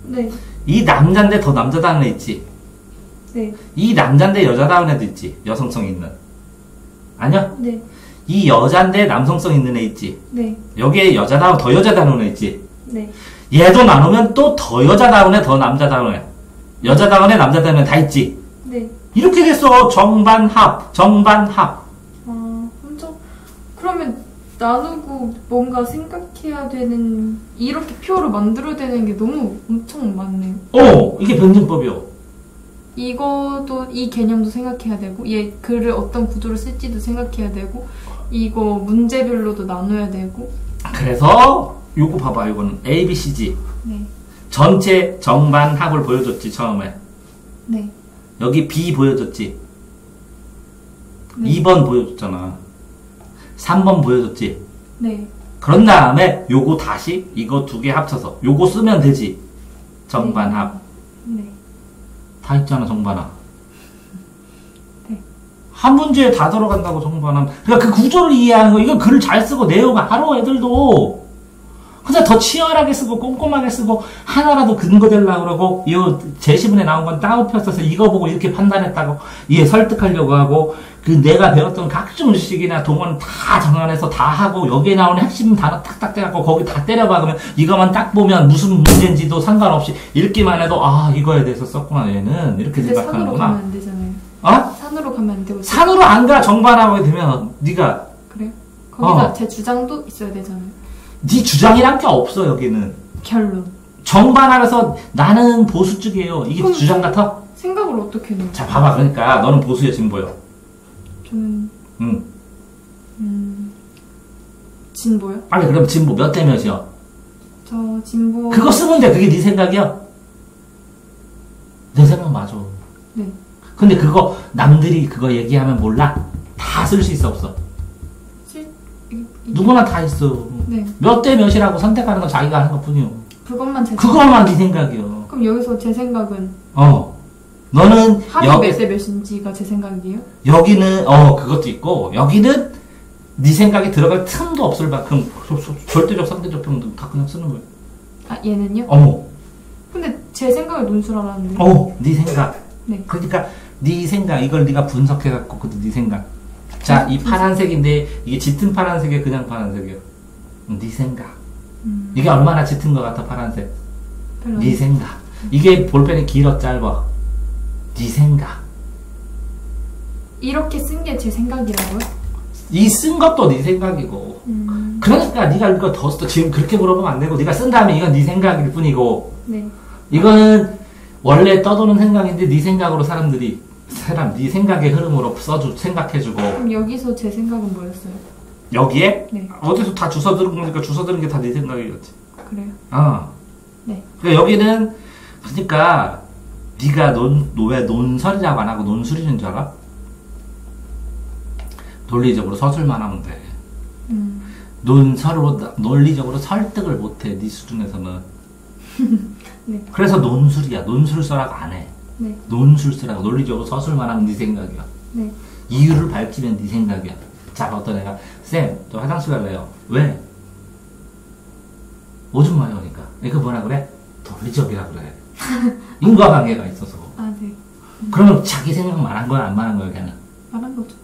네. 이 남잔데 더 남자다운 애 있지. 네. 이 남잔데 여자다운 애도 있지. 여성성 있는. 아니야? 네. 이 여잔데 남성성 있는 애 있지. 네. 여기에 더 여자다운 애 있지. 네. 얘도 나누면 또 더 여자다운 애, 더 남자다운 애. 여자다운 애, 남자다운 애 다 있지. 네. 이렇게 됐어. 정반합. 혼자. 그러면 나누고 뭔가 생각해야 되는, 이렇게 표를 만들어야 되는 게 너무 엄청 많네요. 이게 변증법이요. 이것도, 이 개념도 생각해야 되고, 얘 글을 어떤 구조로 쓸지도 생각해야 되고, 이거 문제별로도 나눠야 되고. 그래서 요거 봐봐. 이거는 A, B, C지. 네. 전체 정반합을 보여줬지 처음에. 네. 여기 B 보여줬지. 네. 2번 보여줬잖아. 3번 보여줬지. 네. 그런 다음에 요거 다시 이거 두 개 합쳐서 요거 쓰면 되지. 정반합. 네. 다 있잖아 정반합. 네. 한 문제에 다 들어간다고 정반합. 그러니까 그 구조를 이해하는 거. 이거 글을 잘 쓰고 내용 알아 애들도. 근데 더 치열하게 쓰고 꼼꼼하게 쓰고 하나라도 근거 되려고 그러고 이 제시문에 나온 건 따옴표 써서 이거 보고 이렇게 판단했다고 얘 설득하려고 하고 그 내가 배웠던 각종 지식이나 동원 다 정안해서 다 하고 여기에 나오는 핵심 단어 딱딱 떼갖고 거기 다 때려박으면 이거만 딱 보면 무슨 문제인지도 상관없이 읽기만 해도 이거에 대해서 썼구나 얘는 이렇게 근데 산으로 생각하는구나. 가면 안 되잖아요. 산으로 가면 안 되고. 산으로 안 가. 정반하게 되면 네가. 그래요? 거기다 제 주장도 있어야 되잖아요. 네 주장이란 게 없어 여기는. 결론. 정반합에서 나는 보수 쪽이에요. 이게 주장 같아? 생각을 어떻게 넣어? 자 봐봐. 그러니까 너는 보수야 진보요? 저는 진보요? 빨리 그럼 진보 몇 대 몇이요? 저 진보. 그거 쓰면 돼. 그게 네 생각이야? 내 생각 맞아. 네. 근데 그거 남들이 그거 얘기하면 몰라? 다 쓸 수 있어 없어? 누구나 다 있어. 네. 몇 대 몇이라고 선택하는 건 자기가 하는 것 뿐이요. 그것만 네 생각이요. 그럼 여기서 제 생각은? 너는 합이 몇 대 몇인지가 제 생각이에요? 여기는 그것도 있고 여기는 네 생각이 들어갈 틈도 없을 만큼 절대적 상대적 평등 다 그냥 쓰는 거예요. 얘는요? 근데 제 생각을 논술하라는데. 네 생각. 네. 그러니까 네 생각 이걸 네가 분석해갖고 그것도 네 생각. 자, 이 파란색인데 이게 짙은 파란색이야 그냥 파란색이야? 네 생각. 이게 얼마나 짙은 것 같아, 파란색. 별로. 네 생각. 이게 볼펜이 길어, 짧아. 네 생각. 이렇게 쓴 게 제 생각이라고요? 이 쓴 것도 네 생각이고. 그러니까 네가 이거 더 써. 지금 그렇게 물어보면 안 되고, 네가 쓴 다음에 이건 네 생각일 뿐이고. 네. 이거는 원래 떠도는 생각인데 네 생각으로 네 생각의 흐름으로 생각해주고. 그럼 여기서 제 생각은 뭐였어요? 여기에? 네. 어디서 다 주워 들은 거니까 주워 들은 게 다 네 생각이었지. 그래요? 네. 그러니까 여기는, 그러니까, 네가 왜 논설이라고 안 하고 논술이는 줄 알아? 논리적으로 서술만 하면 돼. 논리적으로 설득을 못 해, 네 수준에서는. 네. 그래서 논술이야. 논술서라고 안 해. 네. 논술서라고. 논리적으로 서술만 하면 네 생각이야. 네. 이유를 밝히면 네 생각이야. 자, 어떤 애가, 쌤, 저 화장실 갈래요. 왜? 오줌 마려 오니까. 이거 뭐라 그래? 논리적이라 그래. 인과관계가 있어서. 아, 네. 그러면 자기 생각 말한 거야, 안 말한 거야, 걔는? 말한 거죠.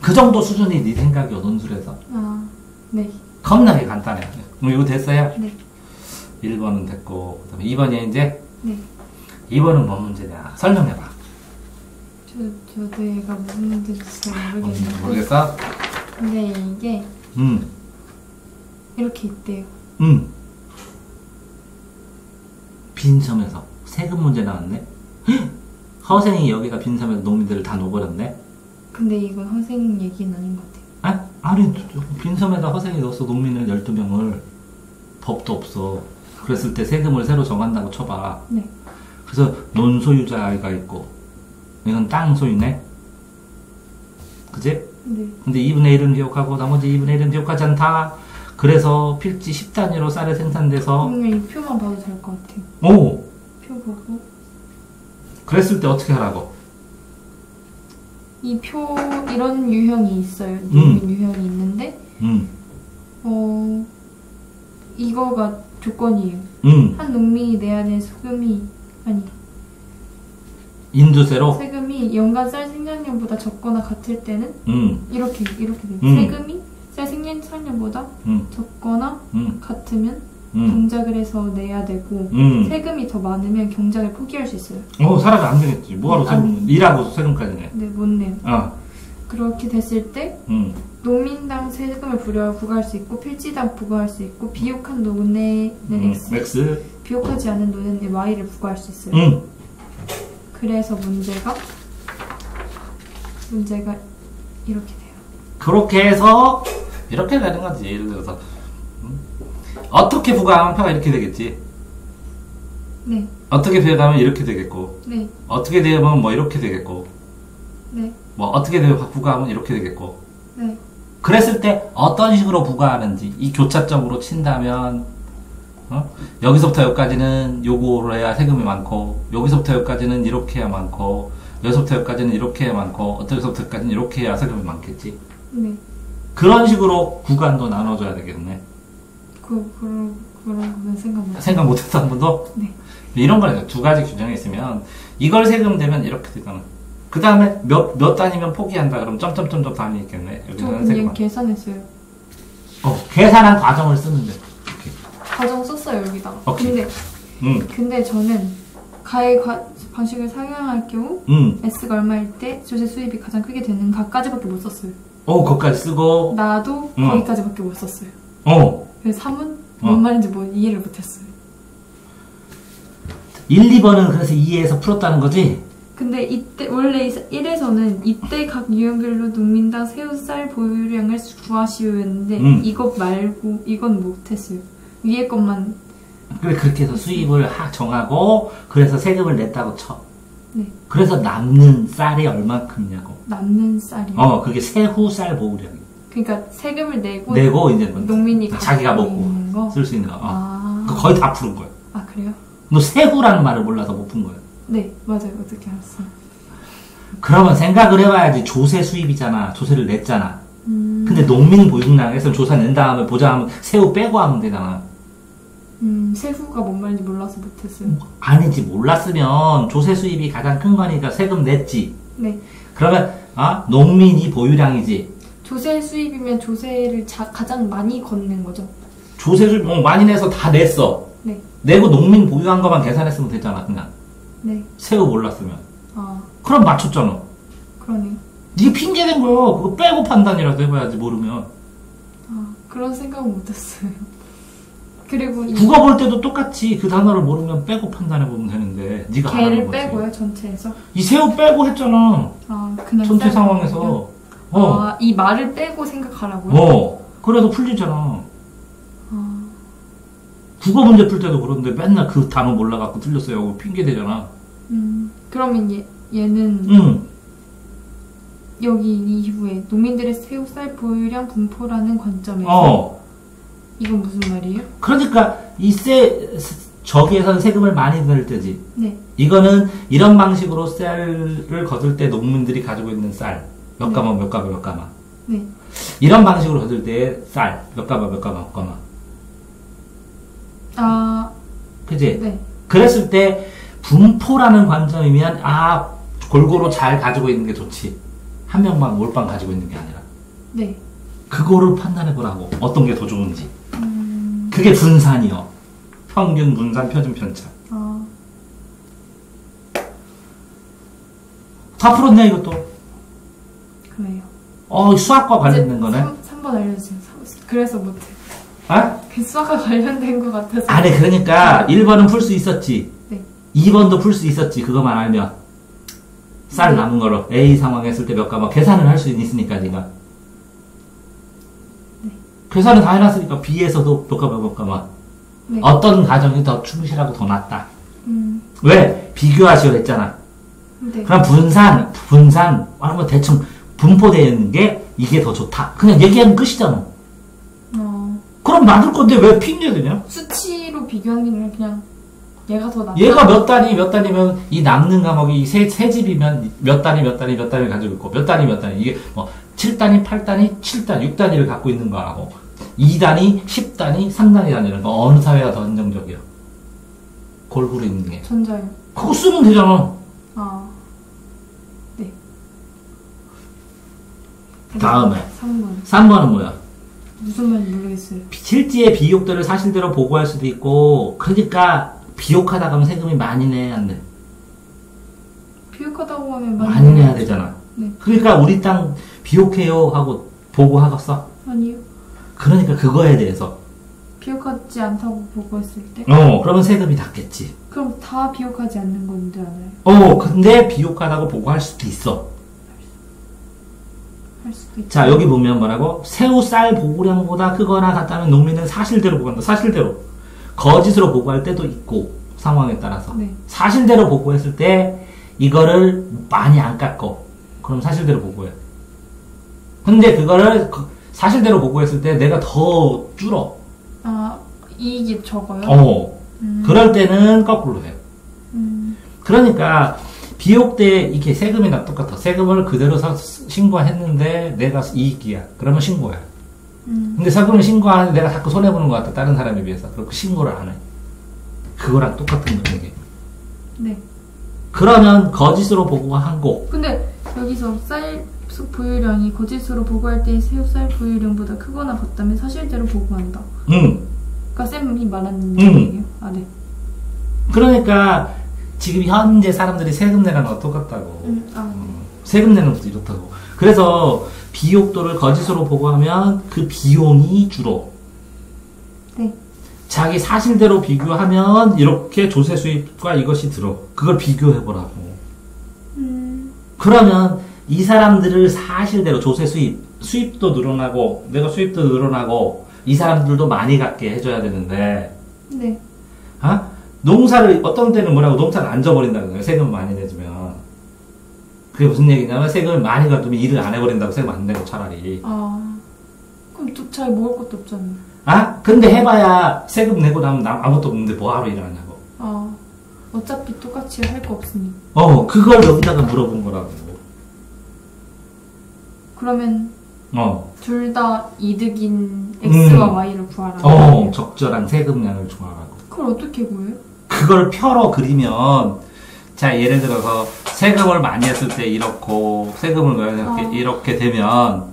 그 정도 수준이 네 생각이야, 논술에서. 아, 네. 겁나게 간단해. 그럼 이거 됐어요? 네. 1번은 됐고, 그 다음에 2번이 이제? 네. 2번은 뭔 문제냐? 설명해봐. 저도 얘가 무슨 문제인지 잘 모르겠는데. 모르겠어? 근데 이게 이렇게 있대요. 빈섬에서 세금 문제 나왔네? 헉! 허생이 여기가 빈섬에서 농민들을 다 녹여버렸네? 근데 이건 허생 얘기는 아닌 것 같아요. 아니, 빈섬에다 허생이 넣었어, 농민을 12명을. 법도 없어. 그랬을 때 세금을 새로 정한다고 쳐봐. 네. 그래서 논소유자가 있고, 이건 땅 소유네? 그지? 네. 근데 2분의 1은 기억하고, 나머지 2분의 1은 기억하지 않다. 그래서 필지 10단위로 쌀이 생산돼서, 이 표만 봐도 될 것 같아요. 오! 표 보고. 그랬을 때 어떻게 하라고? 이 표, 이런 유형이 있어요. 농민 유형이 있는데, 이거가 조건이에요. 한 농민이 내야 될 인두세로? 세금이 연간 쌀 생산량보다 적거나 같을 때는, 이렇게 돼요. 세금이 쌀 생산량보다 적거나 같으면, 경작을 해서 내야 되고, 세금이 더 많으면 경작을 포기할 수 있어요. 사라져 안 되겠지. 뭐하러 세금, 일하고 세금까지 내. 네, 못 내요. 그렇게 됐을 때, 농민당 세금을 부과할 수 있고, 필지당 부과할 수 있고, 비옥한 논에는 X, 비옥하지 않은 논에는 Y를 부과할 수 있어요. 그래서 문제가 이렇게 돼요. 그렇게 해서, 이렇게 되는 거지. 예를 들어서. 어떻게 부과하면 표가 이렇게 되겠지. 네. 어떻게 부과하면 이렇게 되겠고. 네. 어떻게 되면 뭐 이렇게 되겠고. 네. 뭐 어떻게 부과하면 이렇게 되겠고. 네. 그랬을 때 어떤 식으로 부과하는지 이 교차점으로 친다면 여기서부터 여기까지는 요거로 해야 세금이 많고, 여기서부터 여기까지는 이렇게 해야 많고, 여기서부터 여기까지는 이렇게 해야 많고, 어떻게서부터 여기까지는 이렇게 해야 세금이 많겠지. 네. 그런 식으로 구간도 나눠줘야 되겠네. 그런 생각 생각 못했어, 한 번도? 네. 이런 거는 두 가지 규정이 있으면, 이걸 세금 되면 이렇게 되잖아. 그 다음에 몇 단위면 포기한다, 그럼 점점점점 단위 있겠네. 저 그냥 계산했어요. 계산한 과정을 쓰는데. 이렇게. 과정 썼어요, 여기다가. 오케이. 근데 저는 가액 방식을 사용할 경우, S가 얼마일 때 조세 수입이 가장 크게 되는 가까지밖에 못 썼어요. 거기까지 쓰고. 나도 거기까지밖에 못 썼어요. 그래서 3은 뭔 말인지 이해를 못했어요. 1, 2번은 그래서 2에서 풀었다는 거지? 근데 이때 원래 1에서는 이때 각 유형별로 농민당 새우쌀 보유량을 구하시오였는데 이것 말고 이건 못했어요. 위에 것만. 그래, 그렇게 해서 수입을 정하고 그래서 세금을 냈다고 쳐. 네. 그래서 남는 쌀이 얼만큼이냐고. 남는 쌀이요? 그게 세후쌀 보유량이. 그러니까 세금을 내고 이제 농민이 자기가 먹고 쓸 수 있는 거. 그거 거의 다 푸른 거야. 아, 그래요? 너 세후라는 말을 몰라서 못 푼 거야. 네, 맞아요. 어떻게 알았어요? 그러면 생각을 해봐야지. 조세 수입이잖아. 조세를 냈잖아. 근데 농민 보유량에서 조사 낸 다음에 보자하면 세후 빼고 하면 되잖아. 세후가 뭔 말인지 몰라서 못했어요. 아니지. 몰랐으면 조세 수입이 가장 큰 거니까 세금 냈지. 네. 그러면 농민이 보유량이지. 조세 수입이면 조세를 가장 많이 걷는 거죠. 조세를 많이 내서 다 냈어. 네. 내고 농민 보유한 것만 계산했으면 되잖아, 그냥. 네. 세후 몰랐으면. 아, 그럼 맞췄잖아. 그러네요. 이게 핑계된 거야. 그거 빼고 판단이라도 해봐야지, 모르면. 아, 그런 생각은 못했어요. 그리고 국어 볼 때도 똑같이 그 단어를 모르면 빼고 판단해보면 되는데, 네가 개를 하라는 거지. 빼고요, 전체에서? 이 새우 빼고 했잖아. 아, 그냥 전체 쌀 상황에서. 거군요. 어. 아, 이 말을 빼고 생각하라고요? 그래도 풀리잖아. 아, 국어 문제 풀 때도 그런데 맨날 그 단어 몰라갖고 틀렸어요 하고 핑계대잖아. 그러면 얘는 여기 이후에 농민들의 새우 쌀 보유량 분포라는 관점에서 이건 무슨 말이에요? 그러니까 저기에서는 세금을 많이 낼 때지. 네. 이거는 이런 방식으로 쌀을 거둘 때 농민들이 가지고 있는 쌀 몇 가마 몇 가마 몇 가마. 네. 이런 방식으로 거둘 때 쌀 몇 가마 몇 가마 몇 가마. 아, 그지? 네. 그랬을 때 분포라는 관점이면 골고루 잘 가지고 있는 게 좋지. 한 명만 몰빵 가지고 있는 게 아니라. 네. 그거를 판단해보라고. 어떤 게 더 좋은지. 그게 분산이요. 평균, 분산, 표준, 편차. 아. 다 풀었네, 이것도. 그래요. 수학과 관련된 거네. 3번 알려주세요. 그래서 못해. 아? 그 수학과 관련된 것 같아서. 아니, 그러니까 1번은 풀 수 있었지. 네. 2번도 풀 수 있었지. 그것만 알면. 쌀 남은 거로 A 상황 했을 때 몇 가마 계산을 할 수 있으니까, 네가. 네. 계산을 다 해놨으니까 B에서도 몇 가마 몇 가마. 네. 어떤 가정이 더 충실하고 더 낫다. 왜? 비교하시오 했잖아. 네. 그럼 분산, 뭐 대충 분포되어 있는 게 이게 더 좋다. 그냥 얘기하면 끝이잖아. 그럼 맞을 건데 왜 핑계대냐? 수치로 비교하는 게 아니라 그냥 얘가 더 낫다. 얘가 몇 단위면 이 남는 과목이 세 집이면 몇 단위를 가지고 있고 몇 단위 이게 뭐 7단위, 8단위, 7단위, 6단위를 갖고 있는 거하고 2단위, 10단위, 3단위라는 거 어느 사회가 더 안정적이야? 골고루 있는 게. 전자요. 그거 쓰면 되잖아. 아. 네. 다음에 3번. 3번은 뭐야? 무슨 말인지 모르겠어요. 실제의 비용들을 사실대로 보고할 수도 있고 그러니까 비옥하다 가면 세금이 많이 내야 안 돼. 비옥하다고 하면 많이 내야 되잖아. 네. 그러니까 우리 땅 비옥해요 하고 보고하겠어? 아니요. 그러니까 그거에 대해서 비옥하지 않다고 보고했을 때? 그러면 세금이 닿겠지. 그럼 다 비옥하지 않는 건데 알아요? 근데 비옥하다고 보고할 수도 있어. 할 수도 있죠. 자, 여기 보면 뭐라고? 새우 쌀 보고량보다 크거나 같다면 농민은 사실대로 보고한다. 사실대로. 거짓으로 보고할 때도 있고, 상황에 따라서. 네. 사실대로 보고했을 때, 이거를 많이 안 깎고, 그럼 사실대로 보고해. 근데 그거를 사실대로 보고했을 때 내가 더 줄어. 아, 이익이 적어요? 그럴 때는 거꾸로 해. 그러니까, 비옥 때 이렇게 세금이랑 똑같아. 세금을 그대로 신고했는데 내가 이익이야. 그러면 신고해. 근데 세금을 신고하는데 내가 자꾸 손해보는 것 같아. 다른 사람에 비해서. 그렇게 신고를 안 해. 그거랑 똑같은 거야, 이게. 네. 그러면 거짓으로 보고하고. 근데 여기서 쌀 보유량이 거짓으로 보고할 때 새우 쌀 보유량보다 크거나 같다면 사실대로 보고한다. 그러니까 쌤이 말하는 얘기예요? 아, 네. 그러니까 지금 현재 사람들이 세금 내라는 거 똑같다고. 네. 세금 내는 것도 이렇다고. 그래서 비옥도를 거짓으로 보고하면 그 비용이 줄어. 네. 자기 사실대로 비교하면 이렇게 조세 수입과 이것이 들어. 그걸 비교해보라고. 그러면 이 사람들을 사실대로 조세 수입도 늘어나고 내가 수입도 늘어나고 이 사람들도 많이 갖게 해줘야 되는데 네. 농사를 어떤 때는 뭐라고 농사를 안 져버린다는 거예요. 세금 많이 내주면. 그게 무슨 얘기냐면 세금을 많이 가두면 일을 안 해버린다고 세금 안 내고 차라리. 그럼 또 잘 먹을 것도 없잖아요. 근데 해봐야 세금 내고 나면 아무것도 없는데 뭐하러 일을 하냐고. 어차피 똑같이 할 거 없으니. 그걸 여기다가 물어본 거라고. 그러면 둘 다 이득인 X와 Y를 구하라. 적절한 세금량을 구하라고. 그걸 어떻게 구해요? 그걸 표로 그리면 자 예를 들어서 세금을 많이 했을 때 이렇고 세금을 이렇게 되면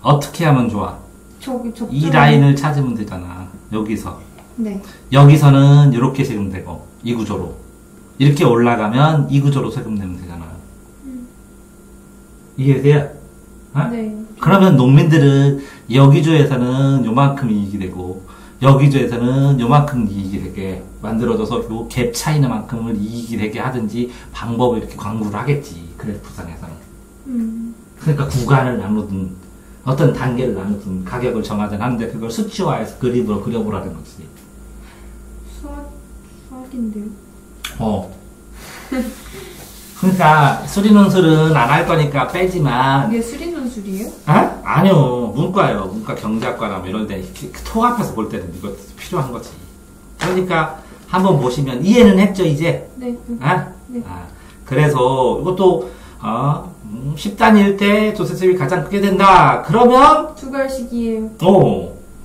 어떻게 하면 좋아? 저기 적절히. 이 라인을 찾으면 되잖아. 여기서. 네. 여기서는 이렇게 세금되고 이 구조로 이렇게 올라가면 이 구조로 세금내면 되잖아. 이해돼요? 어? 네. 그러면 농민들은 여기 조에서는 요만큼 이익이 되고 여기 조에서는 요만큼 이익이 되게 만들어져서 요 갭 차이만큼을 이익이 되게 하든지 방법을 이렇게 광고를 하겠지. 그래프상에서는. 그러니까 구간을 나누든 어떤 단계를 나누든 가격을 정하든 하는데 그걸 수치화해서 그림으로 그려보라는 거지. 수학인데요? 그러니까 수리논술은 안 할 거니까 빼지만. 이게 수리논술이에요? 아니요. 문과요. 문과 경제학과나 뭐 이런 데 통합해서 볼 때는 이거 필요한 거지. 그러니까 한번 보시면 이해는 했죠 이제? 네. 네. 그래서 이것도 10단위일 때 조세수입이 가장 크게 된다. 그러면 두 갈씩이에요.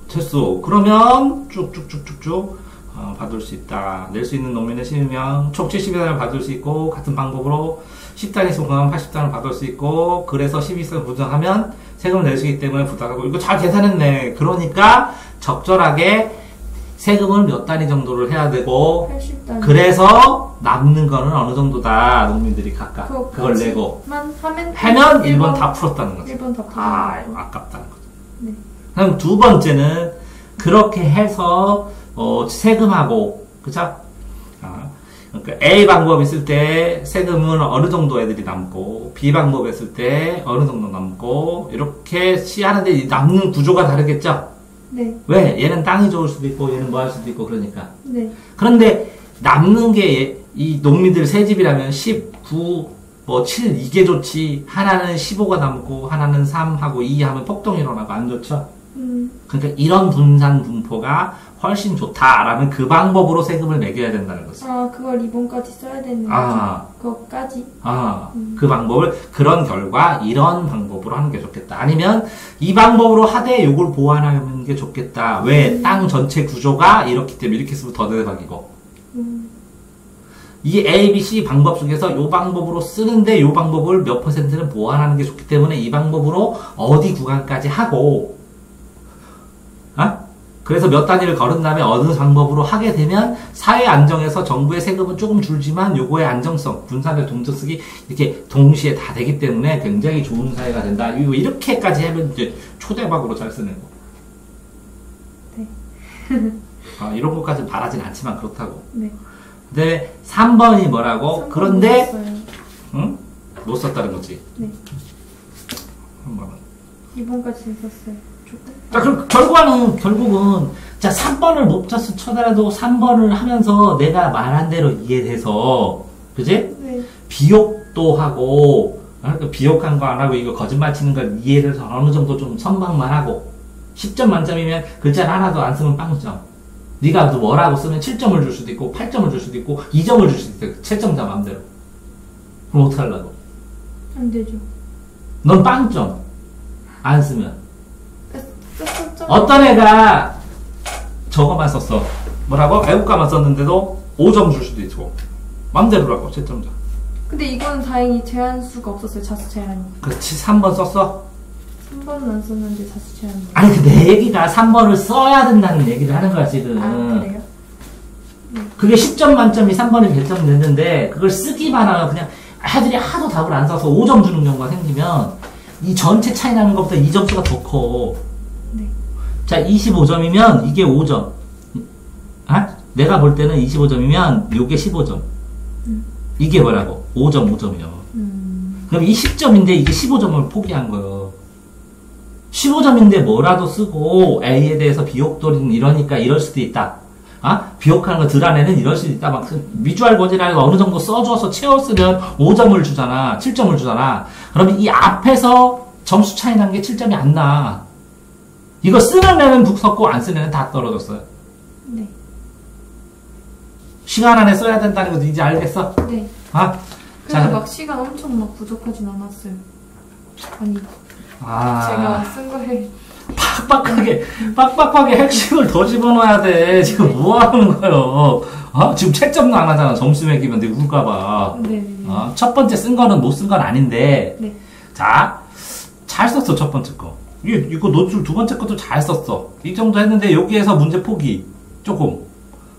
됐어. 그러면 쭉쭉쭉쭉쭉 받을 수 있다. 낼 수 있는 농민의 12명, 총 70단을 받을 수 있고, 같은 방법으로 10단위 소금 80단을 받을 수 있고, 그래서 12선 부정하면 세금을 낼 수 있기 때문에 부담하고, 이거 잘 계산했네. 그러니까 적절하게 세금을 몇 단위 정도를 해야 되고, 80단위. 그래서 남는 거는 어느 정도다. 농민들이 각각 그걸 내고 하면 1번 다 풀었다는 거죠. 1번 다 풀었다는 거죠. 아깝다는 거죠. 네. 그럼 두 번째는 그렇게 해서 세금하고, 그죠? 그러니까 A 방법 있을 때 세금은 어느 정도 애들이 남고, B 방법 했을 때 어느 정도 남고, 이렇게 하는데 남는 구조가 다르겠죠? 네. 왜? 얘는 땅이 좋을 수도 있고, 얘는 뭐 할 수도 있고, 그러니까. 네. 그런데 남는 게 이 농민들 세 집이라면 10, 9, 7 이게 좋지. 하나는 15가 남고, 하나는 3하고 2 하면 폭동이 일어나고 안 좋죠? 그러니까 이런 분산 분포가 훨씬 좋다라는 그 방법으로 세금을 매겨야 된다는 거죠. 그걸 2번까지 써야 되는 거죠? 그것까지? 그 방법을, 그런 결과 이런 방법으로 하는 게 좋겠다. 아니면 이 방법으로 하되 요걸 보완하는 게 좋겠다. 왜? 땅 전체 구조가 이렇기 때문에 이렇게 쓰면 더 대박이고. 이 A, B, C 방법 중에서 요 방법으로 쓰는데 요 방법을 몇 퍼센트는 보완하는 게 좋기 때문에 이 방법으로 어디 구간까지 하고, 그래서 몇 단위를 걸은 다음에 어느 방법으로 하게 되면 사회 안정에서 정부의 세금은 조금 줄지만 요거의 안정성, 분산의 동적성이 이렇게 동시에 다 되기 때문에 굉장히 좋은 사회가 된다. 이렇게까지 하면 이제 초대박으로 잘 쓰는 거. 네. 이런 것까지 바라진 않지만 그렇다고. 네. 근데 3번이 뭐라고? 3번 그런데 못 못 썼다는 거지. 네. 3번은. 2번까지 썼어요. 자, 그럼 결국은, 자, 3번을 못 쳐더라도 3번을 하면서 내가 말한 대로 이해돼서, 그지? 네. 비욕도 하고, 비욕한 거 안 하고, 이거 거짓말 치는 걸 이해를 해서 어느 정도 좀 선방만 하고, 10점 만점이면 글자를 하나도 안 쓰면 빵점. 네가 또 뭐라고 쓰면 7점을 줄 수도 있고, 8점을 줄 수도 있고, 2점을 줄 수도 있고, 채점자 마음대로. 그럼 어떡하려고? 안 되죠. 넌 빵점. 안 쓰면. 썼죠? 어떤 애가 저거만 썼어. 뭐라고? 애국가만 썼는데도 5점 줄 수도 있고. 맘대로라고, 채점자. 근데 이건 다행히 제한수가 없었어요. 자수 제한이. 그렇지, 3번 썼어? 3번은 안 썼는데 자수 제한이. 아니, 내 얘기가 3번을 써야 된다는 얘기를 하는 거야, 지금. 그래요? 그게 10점 만점이 3번이 결정됐는데, 그걸 쓰기만 하면 그냥 애들이 하도 답을 안 써서 5점 주는 경우가 생기면, 이 전체 차이 나는 것보다 이 점수가 더 커. 네. 자, 25점이면 이게 5점. 내가 볼 때는 25점이면 요게 15점. 이게 뭐라고? 5점, 5점이요. 그럼 이 10점인데 이게 15점을 포기한 거예요. 15점인데 뭐라도 쓰고 A에 대해서 비욕돌이는 이러니까 이럴 수도 있다. 비욕하는 거 덜 안에는 이럴 수도 있다. 막 미주알 고지라고 어느 정도 써줘서 채웠으면 5점을 주잖아. 7점을 주잖아. 그러면 이 앞에서 점수 차이 난 게 7점이 안 나. 이거 쓰는 애는 북 섰고 안 쓰는 애는 다 떨어졌어요. 네. 시간 안에 써야 된다는 거 이제 알겠어? 네. 근데 막 시간 엄청 막 부족하진 않았어요. 아니. 제가 쓴 거에. 빡빡하게 핵심을 더 집어넣어야 돼. 지금 뭐 하는 거예요? 지금 채점도 안 하잖아. 점수 매기면 내가 울까봐. 네. 첫 번째 쓴 거는 못 쓴 건 아닌데. 네. 자, 잘 썼어, 첫 번째 거. 이거 노출 두 번째 것도 잘 썼어. 이 정도 했는데 여기에서 문제 포기. 조금.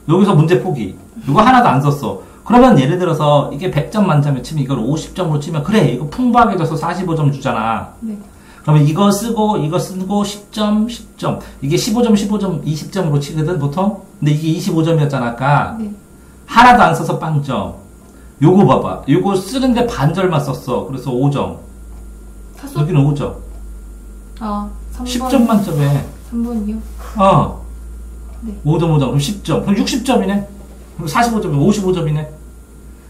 여기서 문제 포기. 이거 하나도 안 썼어. 그러면 예를 들어서 이게 100점 만점에 치면 이걸 50점으로 치면 그래 이거 풍부하게 져서 45점 주잖아. 네. 그러면 이거 쓰고 10점 10점 이게 15점 15점 20점으로 치거든 보통. 근데 이게 25점이었잖아 아까. 네. 하나도 안 써서 빵점. 요거 봐봐. 요거 쓰는데 반절만 썼어. 그래서 5점. 다섯? 여기는 5점. 아, 3번. 10점 만점에. 3번이요? 어. 네. 5점 5점 그럼 10점. 그럼 60점이네. 그럼 45점이네. 55점이네.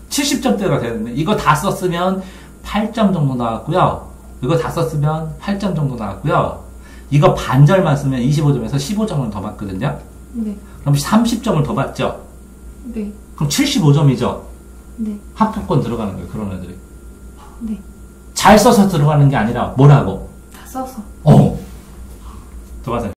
70점대가 되는데 이거 다 썼으면 8점 정도 나왔고요. 이거 다 썼으면 8점 정도 나왔고요. 이거 반절만 쓰면 25점에서 15점을 더 받거든요. 네. 그럼 30점을 더 받죠. 네. 그럼 75점이죠. 네. 합격권 들어가는 거예요. 그런 애들이. 네. 잘 써서 들어가는 게 아니라 뭐라고? 다 써서. 더 가세요.